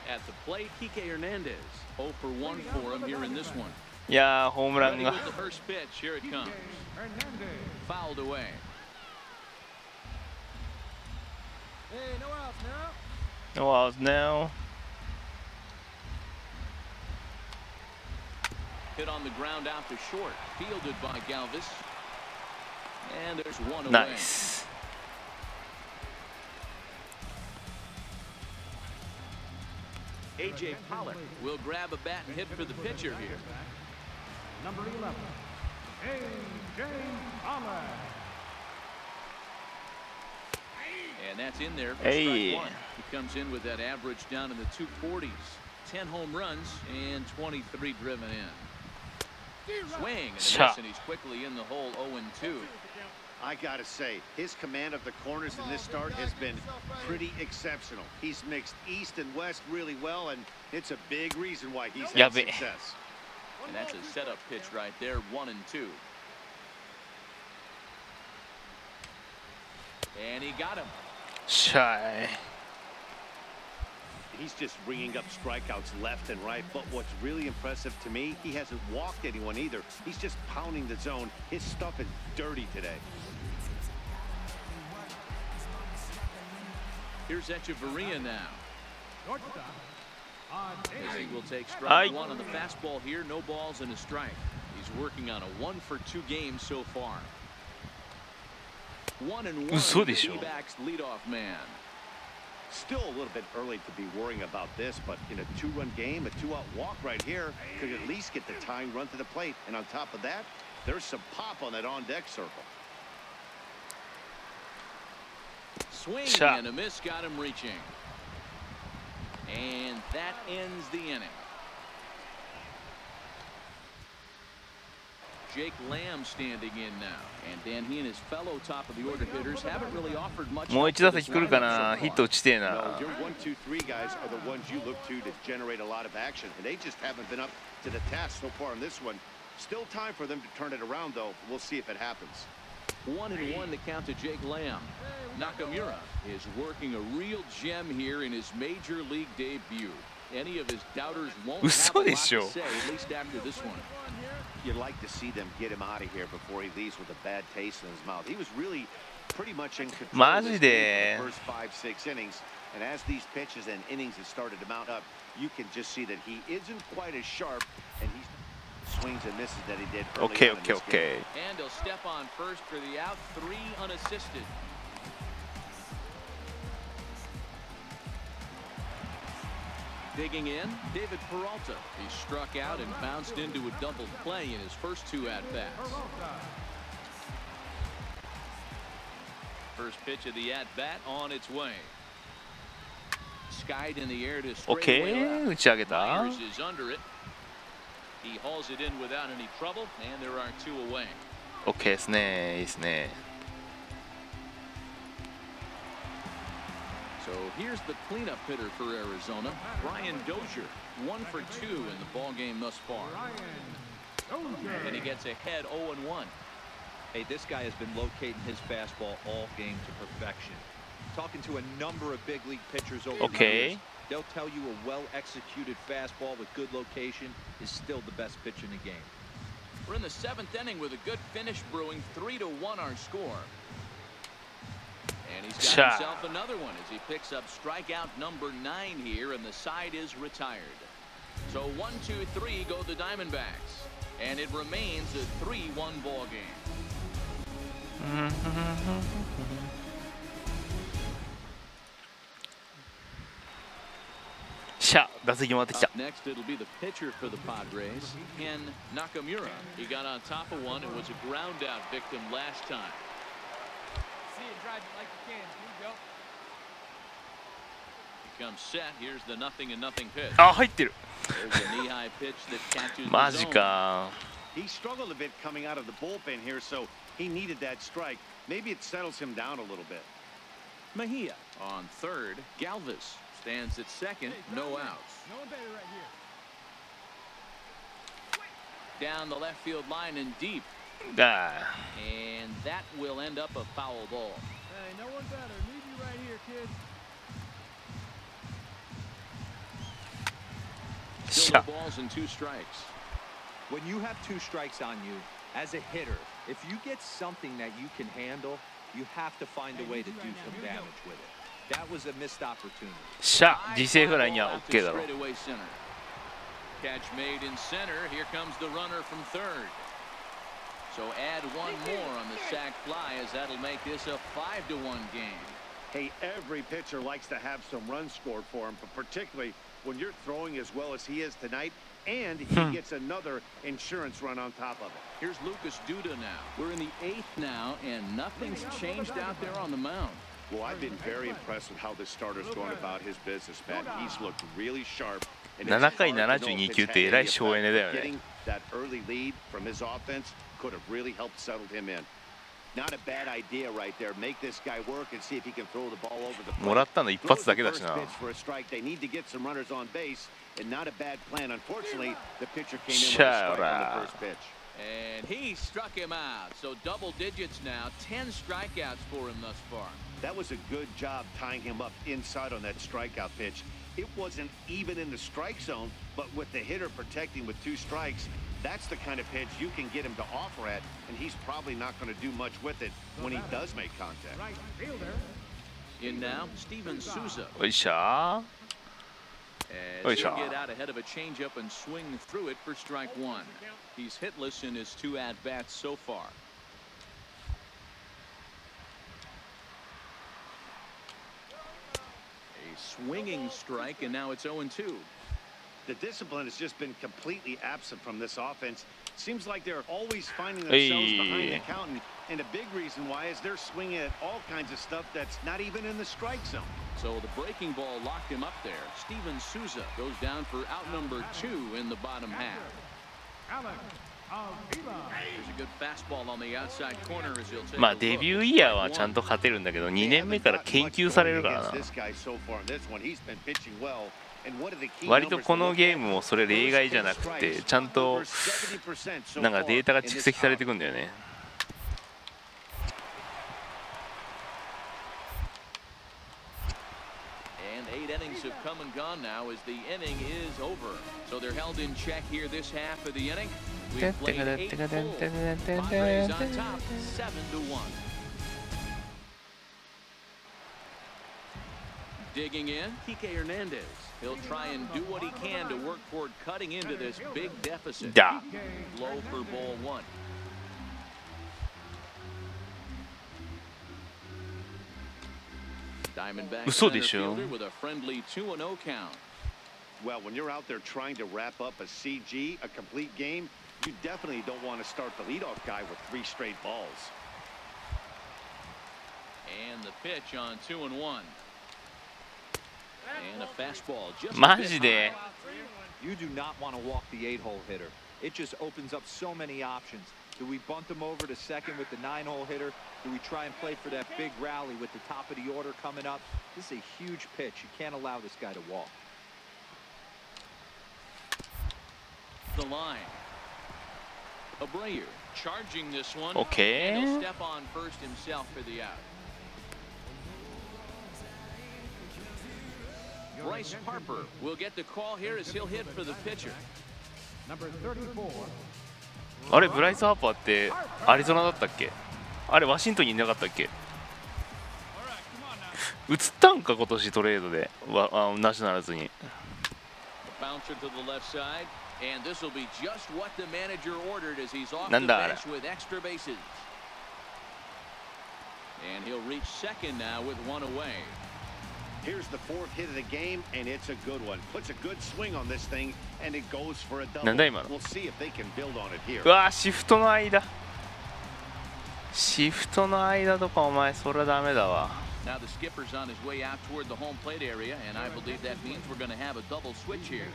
At the plate, Kike Hernandez. 0 for 1 for him here in this one. いやーホームランが。 Ready with the first pitch. Here it comes. Fouled away. Hey, no outs now. No outs now. Hit on the ground out to short, fielded by Galvis. And there's one away. Nice. A.J. Pollock will grab a bat and hit for the pitcher here. Number 11, A.J. Pollock. And that's in there for Hey. strike one. He comes in with that average down in the 240s. 10 home runs and 23 driven in. Swing and a miss, and he's quickly in the hole 0-2. I gotta say, his command of the corners in this start has been pretty exceptional. He's mixed east and west really well, and it's a big reason why he's had success. And that's a setup pitch right there, 1-2. And he got him. Shy. He's just ringing up strikeouts left and right, but what's really impressive to me, he hasn't walked anyone either. He's just pounding the zone. His stuff is dirty today. Here's Echeverria now. Shortstop, As he will take strike one on the fastball here, no balls and a strike. He's working on a 1-for-2 game so far. 1-1. D-backs leadoff man. Still a little bit early to be worrying about this, but in a 2-run game, a 2-out walk right here could at least get the tying run to the plate. And on top of that, there's some pop on that on-deck circle. Swing and a miss got him reaching. And that ends the inning. Jake Lamb standing in now, and Dan, he and his fellow top of the order hitters haven't really offered much. もう一打席来るかな、ヒット打ちてえな。 Your 1, 2, 3 guys are the ones you look to generate a lot of action, and they just haven't been up to the task so far in this one. Still time for them to turn it around, though. We'll see if it happens. 1-1 to count to Jake Lamb. Nakamura is working a real gem here in his major league debut. Any of his doubters won't have a lot to say, at least after this one. You'd like to see them get him out of here before he leaves with a bad taste in his mouth. He was really pretty much in control of this game for the first 5-6 innings. And as these pitches and innings have started to mount up, you can just see that he isn't quite as sharp, and he swings and misses that he did early on in this game. And he'll step on first for the out, 3 unassisted. Digging in, David Peralta. He struck out and bounced into a double play in his first 2 at-bats. First pitch of the at-bat on its way. Skied in the air to straightaway left. 打ち上げた。 Myers is under it. He hauls it in without any trouble, and there are 2 away. OK ですね、いいですね。 So here's the cleanup hitter for Arizona, Brian Dozier, 1 for 2 in the ball game thus far. And he gets ahead 0-1. Hey, this guy has been locating his fastball all game to perfection. Talking to a number of big league pitchers over the years, they'll tell you a well-executed fastball with good location is still the best pitch in the game. We're in the 7th inning with a good finish brewing, 3-1 our score. And he's got himself another one as he picks up strikeout number 9 here, and the side is retired. So 1, 2, 3 go the Diamondbacks, and it remains a 3-1 ball game. Up next, it'll be the pitcher for the Padres, Ken Nakamura. He got on top of one and was a ground out victim last time. Comes set. Here's the 0-0 pitch. あ、入ってる。 There's a knee-high pitch that catches マ the ジ zone. か。 He struggled a bit coming out of the bullpen here, so he needed that strike. Maybe it settles him down a little bit. Mejia on third. Galvis stands at second. No outs. No one better right here. Down the left field line and deep. あ And that will end up a foul ball. Hey, no one better. Need you right here, kid. ーし Still ゃ no balls and 2 strikes. When you have 2 strikes on you, as a hitter, if you get something that you can handle, you have to find a way to do some damage with it. That was a missed opportunity. しゃ犠牲フライには OK だろ。 Straightaway center. Catch made in center. Here comes the runner from third. So add 1 more on the sac fly, as that'll make this a 5-1 game. Hey, every pitcher likes to have some runs scored for him, but particularly when you're throwing as well as he is tonight, and he gets another insurance run on top of it. Here's Lucas Duda now. We're in the 8th now, and nothing's changed out there on the mound. Well, I've been very impressed with how this starter's going about his business, Pat. He's looked really sharp. And it's 7回 hard to know 72 if 球 it's ってえらい省エネだよ getting ね。 that early lead from his offense could have really helped settle him in. Not a bad idea right there. Make this guy work and see if he can throw the ball over the plate. もらったの一発だけだしな。 Throws the first pitch for a strike. They need to get some runners on base, and not a bad plan. Unfortunately, the pitcher came in with a strike on the first pitch. And he struck him out. So double digits now. 10 strikeouts for him thus far. That was a good job tying him up inside on that strikeout pitch. It wasn't even in the strike zone, but with the hitter protecting with 2 strikes, that's the kind of pitch you can get him to offer at, and he's probably not going to do much with it when he does make contact. Right fielder. In now, Steven Souza. おいしゃ As he'll get out ahead of a changeup and swing through it for strike 1. He's hitless in his 2 at-bats so far. A swinging strike, and now it's 0-2. The discipline has just been completely absent from this offense. Seems like they're always finding themselves behind the count, and a big reason why is they're swinging at all kinds of stuff that's not even in the strike zone. So the breaking ball locked him up there. Steven Souza goes down for out number 2 in the bottom half. Alex Avila. There's a good fastball on the outside corner as he'll take まあ a look. デビューイヤーはちゃんと勝てるんだけど2年目から研究されるからな。 This guy so far in this one, he's been pitching well. 割とこのゲームもそれ例外じゃなくてちゃんとなんかデータが蓄積されていくんだよね。 And 8 innings have come and gone now as the inning is over. So they're held in check here this half of the inning. We've played 8 full. Padres on top, 7-1. Digging in, Kike Hernandez. He'll try and do what he can to work toward cutting into this big deficit. Yeah. Low for ball 1. Diamondback center fielder with a friendly 2-0 count. Well, when you're out there trying to wrap up a CG, a complete game, you definitely don't want to start the leadoff guy with 3 straight balls. And the pitch on 2-1. And a fastball just マジで You do not want to walk the 8-hole hitter. It just opens up so many options. Do we bunt him over to second with the 9-hole hitter? Do we try and play for that big rally with the top of the order coming up? This is a huge pitch. You can't allow this guy to walk. The line. Abreu charging this one. Okay. And he'll step on first himself for the out. Bryce Harper will get the call here as he'll hit for the pitcher. Number 34. あれブライス・ハーパーってアリゾナだったっけ？あれワシントンにいなかったっけ？移ったんか今年トレードでナショナルズに。 Bouncer to the left side, and this will be just what the manager ordered as he's off the bench with extra bases. And he'll reach second now with 1 away. Here's the 4th hit of the game, and it's a good one. Puts a good swing on this thing, and it goes for a double. We'll see if they can build on it here. うわーシフトの間。シフトの間とかお前それはダメだわ。 Now the skipper's on his way out toward the home plate area, and I believe that means we're going to have a double switch here.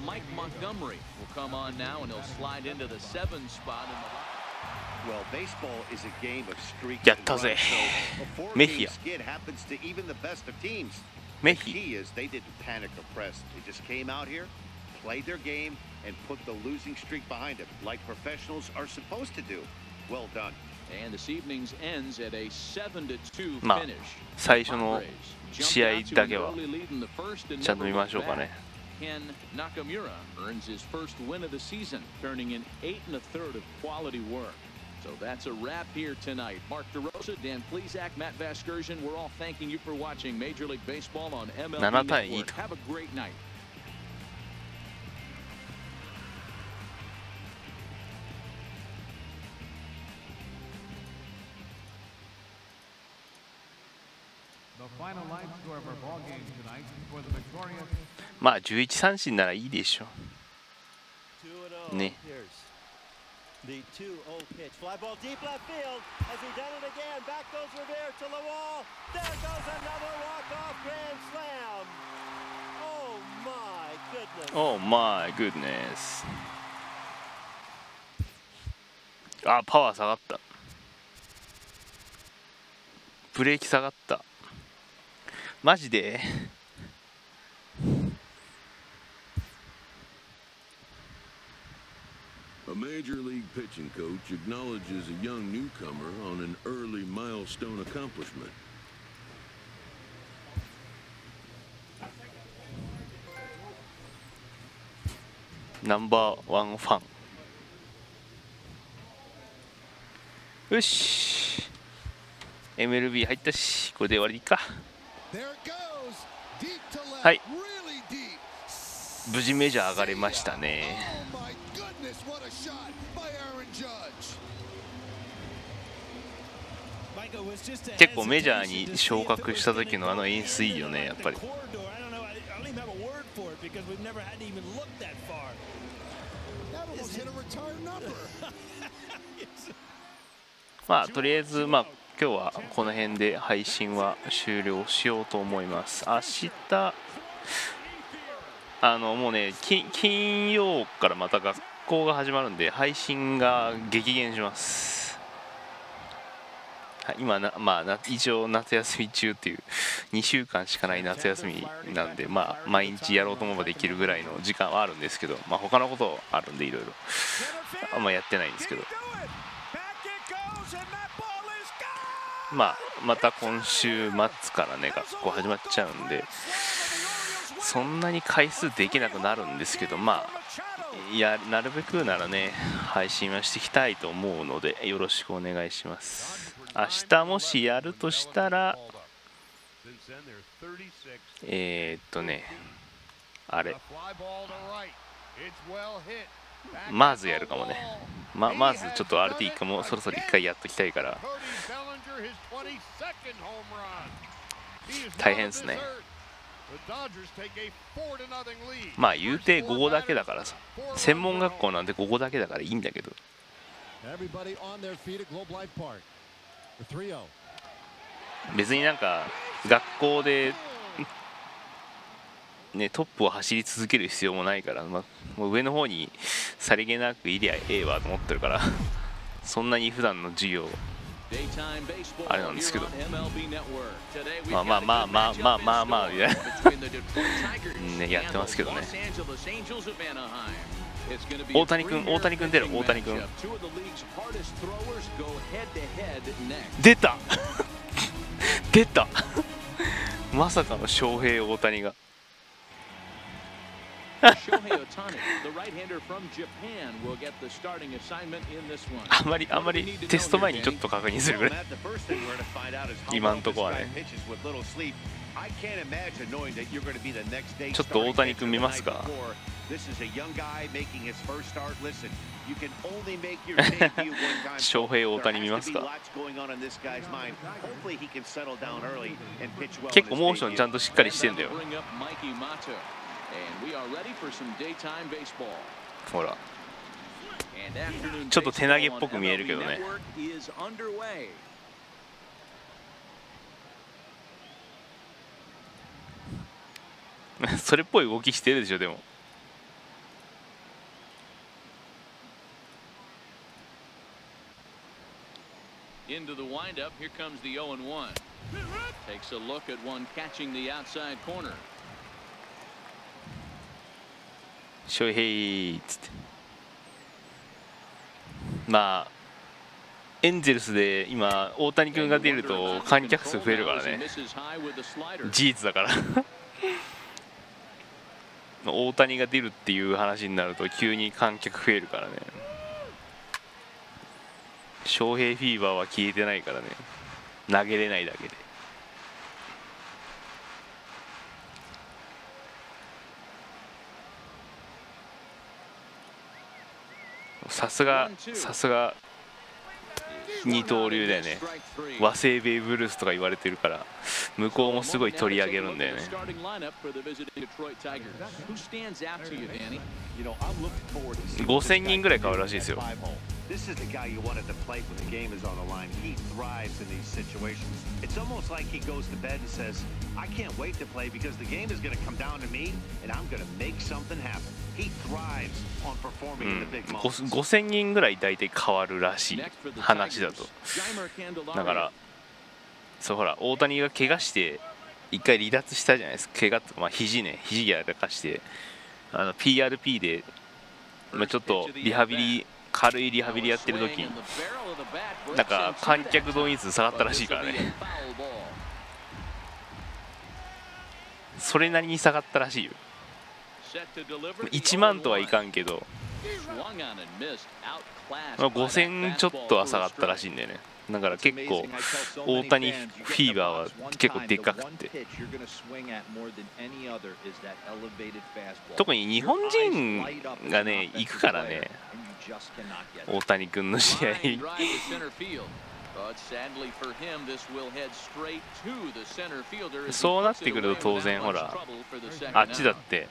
Mike Montgomery will come on now, and he'll slide into the 7 spot. Well, baseball is a game of streaks. やったぜ。メヒア。 happens to even the best of teams. メ The ヒ。 key is they didn't panic or press. They just came out here, played their game, and put the losing streak behind them, like professionals are supposed to do. Well done. And this evening's ends at a 7-2 まあ finish. 最初の試合だけは Early lead in the first and ちゃんと never 見ま looked しょうか back. ね。 Ken Nakamura earns his first win of the season, turning in 8 1/3 of quality work. So that's a wrap here tonight. Mark DeRosa, Dan Plesac, Matt Vasgersian, we're all thanking you for watching Major League Baseball on MLB 7対2 Network. Have a great night. The final line score of our ball game tonight for the victorious まあ11三振ならいいでしょう。ね。 The 2-0 pitch. Fly ball deep left field. Has he done it again? Back goes Revere to the wall. There goes another walk-off grand slam. Oh my goodness. Oh my goodness. あ、パワー下がった。ブレーキ下がった。マジで。 A major league pitching coach acknowledges a young newcomer on an early milestone accomplishment. No.1 ファン。よし。MLB 入ったし、これで終わりでいいか。はい。無事メジャー上がれましたね。 結構メジャーに昇格した時のあの演出いいよね、やっぱり。まあとりあえずまあ今日はこの辺で配信は終了しようと思います。明日もうね金曜からまた学校が始まるんで配信が激減します。 今まあ一応夏休み中っていう2週間しかない夏休みなんで、まあ毎日やろうと思えばできるぐらいの時間はあるんですけど、まあ他のことあるんでいろいろあんまやってないんですけど、まあまた今週末からね学校始まっちゃうんで、そんなに回数できなくなるんですけど、まあなるべくならね配信はしていきたいと思うのでよろしくお願いします。 明日もしやるとしたらあれまずやるかもね。まずちょっと RT かもそろそろ1回やっときたいから大変ですね。まあ言うて午後だけだからさ、専門学校なんで午後だけだからいいんだけど、別になんか学校でねトップを走り続ける必要もないから、まあ、もう上の方にさりげなくいりゃええわと思ってるから、そんなに普段の授業あれなんですけど、まあみたいなねやってますけどね。大谷君出る。大谷君出た出たまさかの翔平大谷があまりテスト前にちょっと確認するぐらい今んとこはね。ちょっと大谷君見ますか。翔平大谷見ますか。結構モーションちゃんとしっかりしてんだよ。ほらちょっと手投げっぽく見えるけどね。それっぽい動きしてるでしょでも。Into the windup, here comes the 0-1. Takes a look at one catching the outside corner. ショイヘイっつって。まあエンゼルスで今大谷君が出ると観客数増えるからね。事実だから大谷が出るっていう話になると急に観客増えるからね。翔平フィーバーは消えてないからね。投げれないだけで。さすが二刀流だよね。和製ベーブ・ルースとか言われてるから向こうもすごい取り上げるんだよね。5000人ぐらい買うらしいですよ。This is the guy you wanted to play when the game is on the line. He thrives in these situations. It's almost like he goes to bed and says, I can't wait to play because the game is going to come down to me and I'm going to make something happen. He thrives on performing in the big moments. 5000人ぐらい大体変わるらしい話だと。だからそうほら大谷が怪我して一回離脱したじゃないですか。怪我とかまあ肘やらかしてPRP でまあちょっと軽いリハビリやってる時なんか観客動員数下がったらしいからね。それなりに下がったらしいよ。1万とはいかんけど5000ちょっとは下がったらしいんだよね。だから結構大谷フィーバーは結構でかくて、特に日本人がね行くからね大谷君の試合そうなってくると当然ほらあっちだって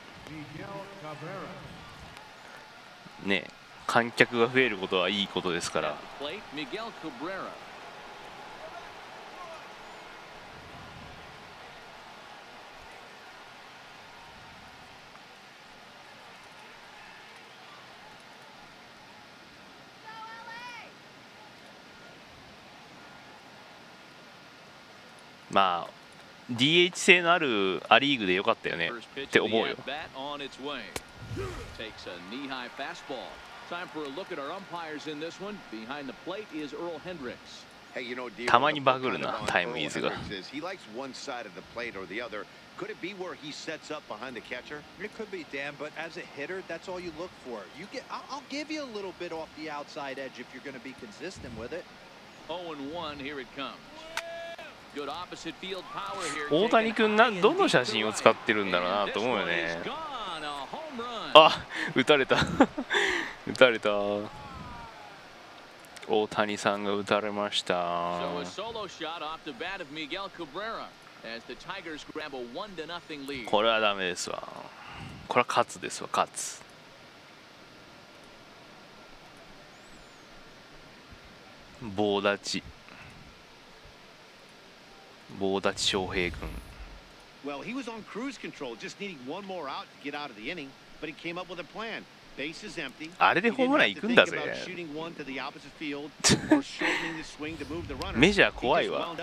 ね観客が増えることはいいことですから。まあ DH 制のあるア・リーグでよかったよねって思うよ。たまにバグるなタイムイズが。Could it be where he sets up behind the catcher? It could be, Dan, but as a hitter, that's all you look for. I'll give you a little bit off the outside edge if you're going to be consistent with it. 0-1, here it comes. Good opposite field power here. 大谷君どの写真を使ってるんだろうなと思うよね。あ、打たれた打たれた。大谷さんが打たれました。So a solo shot off the bat of Miguel Cabrera. As the Tigers grab a 1-0 lead. これはダメですわ。これは勝つですわ、勝つ。棒立ち翔平君。Well, he was on cruise control, just needing one more out to get out of the inning, but he came up with a plan. Base is empty. あれでホームラン行くんだぜ。メジャー怖いわ。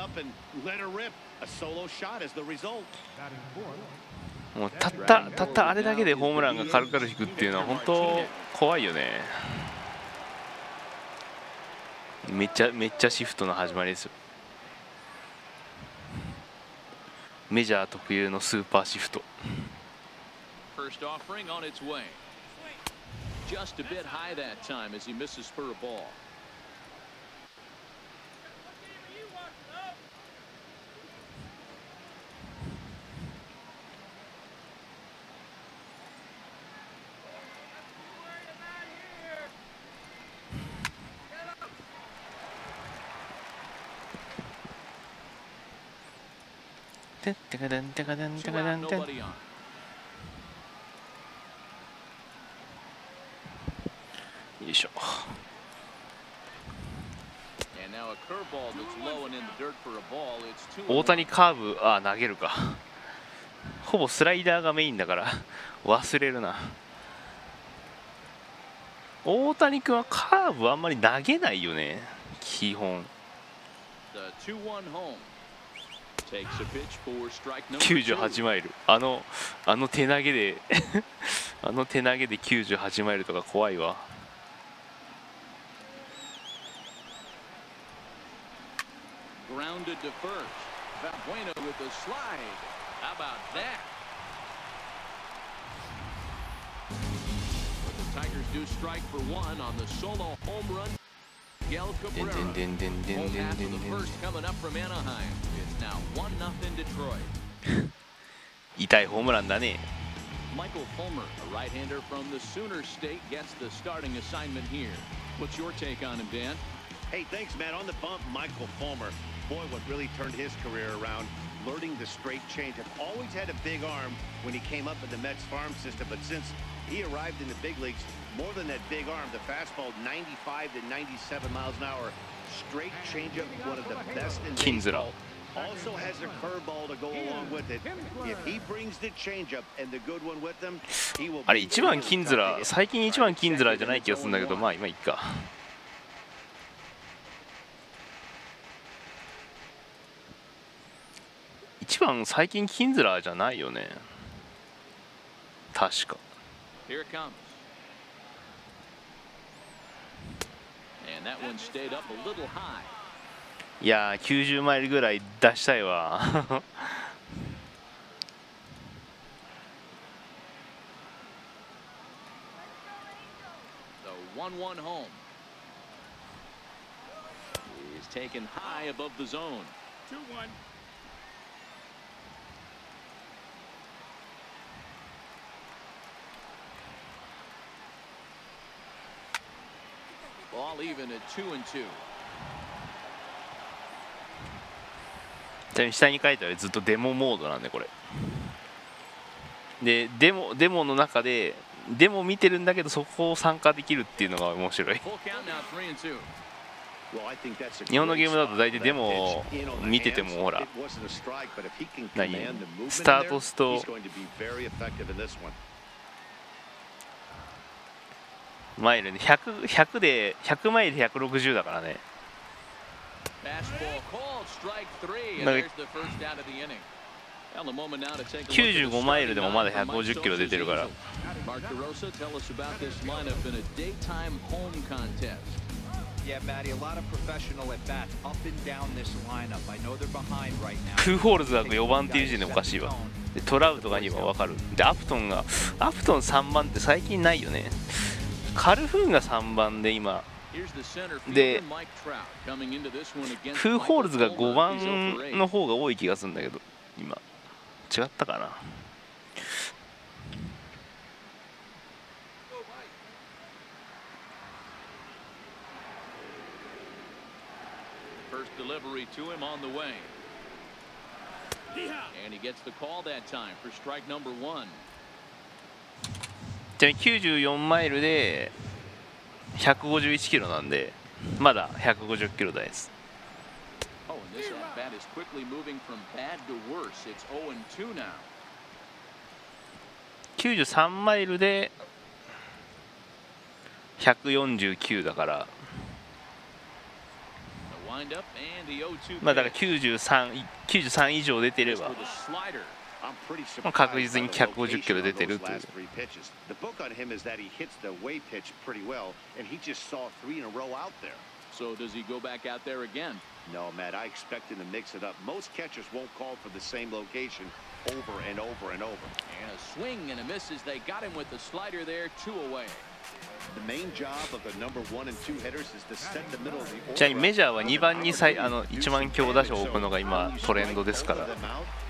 もうたったあれだけでホームランが軽々引くっていうのは本当怖いよね。めっちゃシフトの始まりですよ。メジャー特有のスーパーシフト。Just a bit high that time as he misses for a ball. Nobody on. いいしょ。 And now a curveball that's low and in the dirt for a ball. It's 2-1. 大谷カーブ、あ、投げるか。ほぼスライダーがメインだから忘れるな。大谷君はカーブあんまり投げないよね、基本。 The 2-1 home. Takes a pitch for strike number 98 2. マイル、あの手投げであの手投げで98マイルとか怖いわ。 Grounded to first. Valbuena with the slide. How about that? But the Tigers do strike for one on the solo home run. Miguel Cabrera. Home half of the first coming up from Anaheim. It's now 1-0 Detroit. 痛いホームランだね。 Michael Fulmer, a right-hander from the Sooner State, gets the starting assignment here. What's your take on him, Dan? Hey, thanks, Matt. On the bump, Michael Fulmer. Boy, what really turned his career around, learning the straight changeup. Always had a big arm when he came up in the Mets farm system, but since he arrived in the big leagues, more than that big arm, the fastball 95 to 97 miles an hour, straight changeup, one of the best in baseball. Also has a curveball to go along with it. If he brings the changeup and the good one with them, he will. あれ1番キンズラ、最近1番キンズラじゃない気がするんだけど、まあ今いっか。 1番最近キンズラーじゃないよね、確か。 Here it comes. And that one stayed up a little high. いやー90マイルぐらい出したいわ。 The 1-1 home. He's taken high above the zone. 2-1. All even at 2-2. 下に書いてあるずっとデモモードなんでこれ。でデモの中でデモ見てるんだけどそこを参加できるっていうのが面白い。 Full count now, 3-2. 日本のゲームだと大体デモを見ててもほら何スタートスとマイルね100で100マイル160だからね。95マイルでもまだ150キロ出てるから。フーホールズが4番っていう時点でおかしいわ。でトラウトが2番分かる。でアプトン3番って最近ないよね。カルフーンが3番で今でフーホールズが5番の方が多い気がするんだけど今違ったかな。First delivery to him on the way. And he gets the call that time for strike number 1. ちなみに94マイルで151キロなんでまだ150キロ台です。 Oh, and this at bat is quickly moving from bad to worse. It's 0-2 now. 93マイルで149だからまあだから93以上出てれば確実に150キロ出てるという。So does he go back out there again? No, Matt. I expect him to mix it up. Most catchers won't call for the same location over and over and over. And a swing and a miss as they got him with the slider there, 2 away. The main job of the number 1 and 2 hitters is to set the middle of the order. ちなみにメジャーは2番に1万強打者を置くのが今トレンドですから。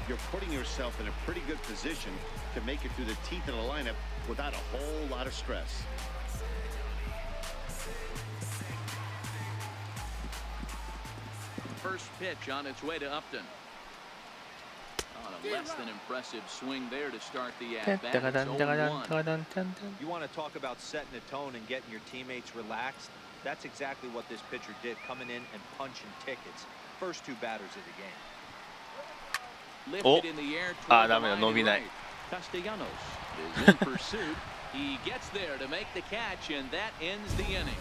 You're putting yourself in a pretty good position to make it through the teeth of the lineup without a whole lot of stress. First pitch on its way to Upton. a less than impressive swing there to start the タ at タ bat. カタ It's ンタカタン 0-1. タカタンタンタン。 You want to talk about setting a tone and getting your teammates relaxed? That's exactly what this pitcher did, coming in and punching tickets. First two batters of the game. Lifted in the air toward the line to right. Castellanos is in pursuit. He gets there to make the catch, and that ends the inning.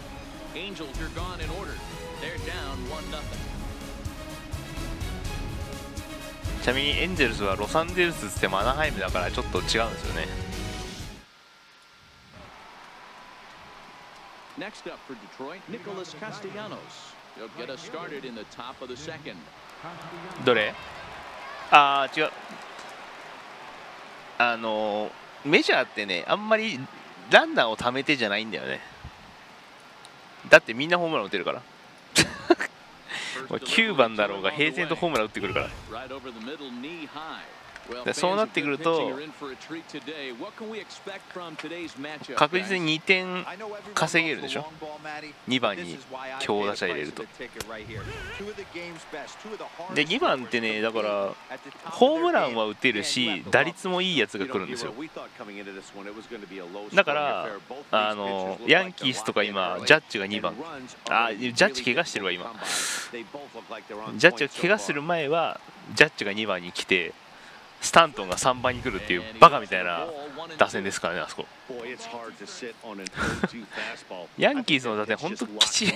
Angels are gone in order. They're down 1-0. ちなみにエンゼルスはロサンゼルスってもアナハイムだからちょっと違うんですよね。Next up for Detroit, Nicholas Castellanos. He'll get us started in the top of the second. どれ？あー違う。メジャーってね、あんまりランナーを貯めてじゃないんだよね。だってみんなホームラン打てるから。9番だろうが平然とホームラン打ってくるから。でそうなってくると確実に2点稼げるでしょ。2番に強打者入れると。で2番ってね、だからホームランは打てるし打率もいいやつが来るんですよ。だからヤンキースとか今ジャッジが2番、ジャッジ怪我してるわ今。ジャッジが怪我する前はジャッジが2番に来てスタントンが3番に来るっていうバカみたいな打線ですからね、あそこ。ヤンキースの打線本当きちい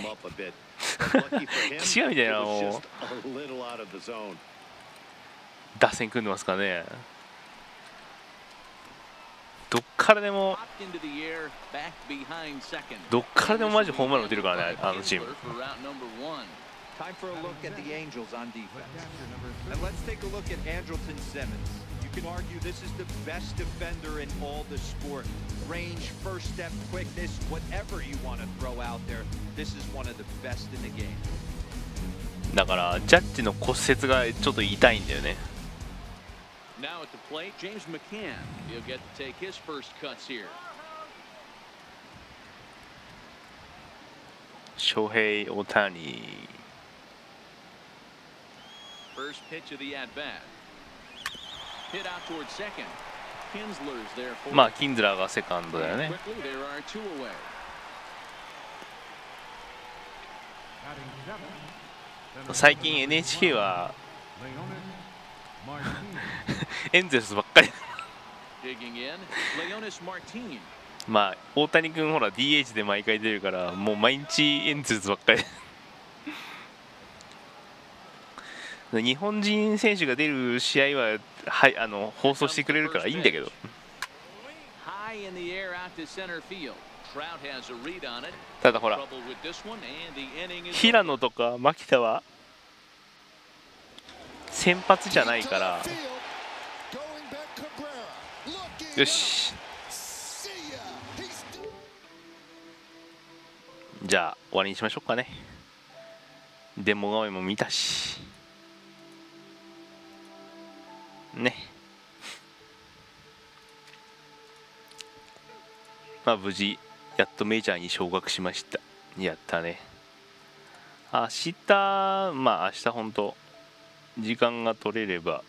きちいみたいなもう打線組んでますからね。どっからでもマジホームラン打てるからね、あのチーム。Time for a look at the Angels on defense. And let's take a look at Andrelton Simmons. You can argue this is the best defender in all the sport. Range, first step, quickness, whatever you want to throw out there, this is one of the best in the game. だからジャッジの骨折がちょっと痛いんだよね。Now at the plate, James McCann. He'll get to take his first cuts here. 翔平大谷。First pitch of the at bat. Hit out toward second. Kinsler's there for. まあキンズラーがセカンドだよね。 Quickly, there are two away. 最近 NHK はエンゼルスばっかり。Digging in, Leonis Martin. まあ大谷君ほら DH で毎回出るからもう毎日エンゼルスばっかり。日本人選手が出る試合は、はい、放送してくれるからいいんだけど。ただほら平野とか牧田は先発じゃないからよしじゃあ終わりにしましょうかね。デモ画面も見たしね。まあ無事やっとメジャーに昇格しました。やったね。明日まあ明日本当時間が取れれば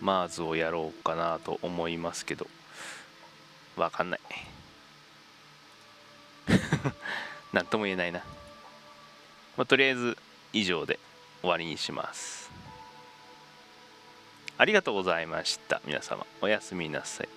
マーズをやろうかなと思いますけどわかんないなんとも言えないな。まあ、とりあえず以上で終わりにします。ありがとうございました。皆様おやすみなさい。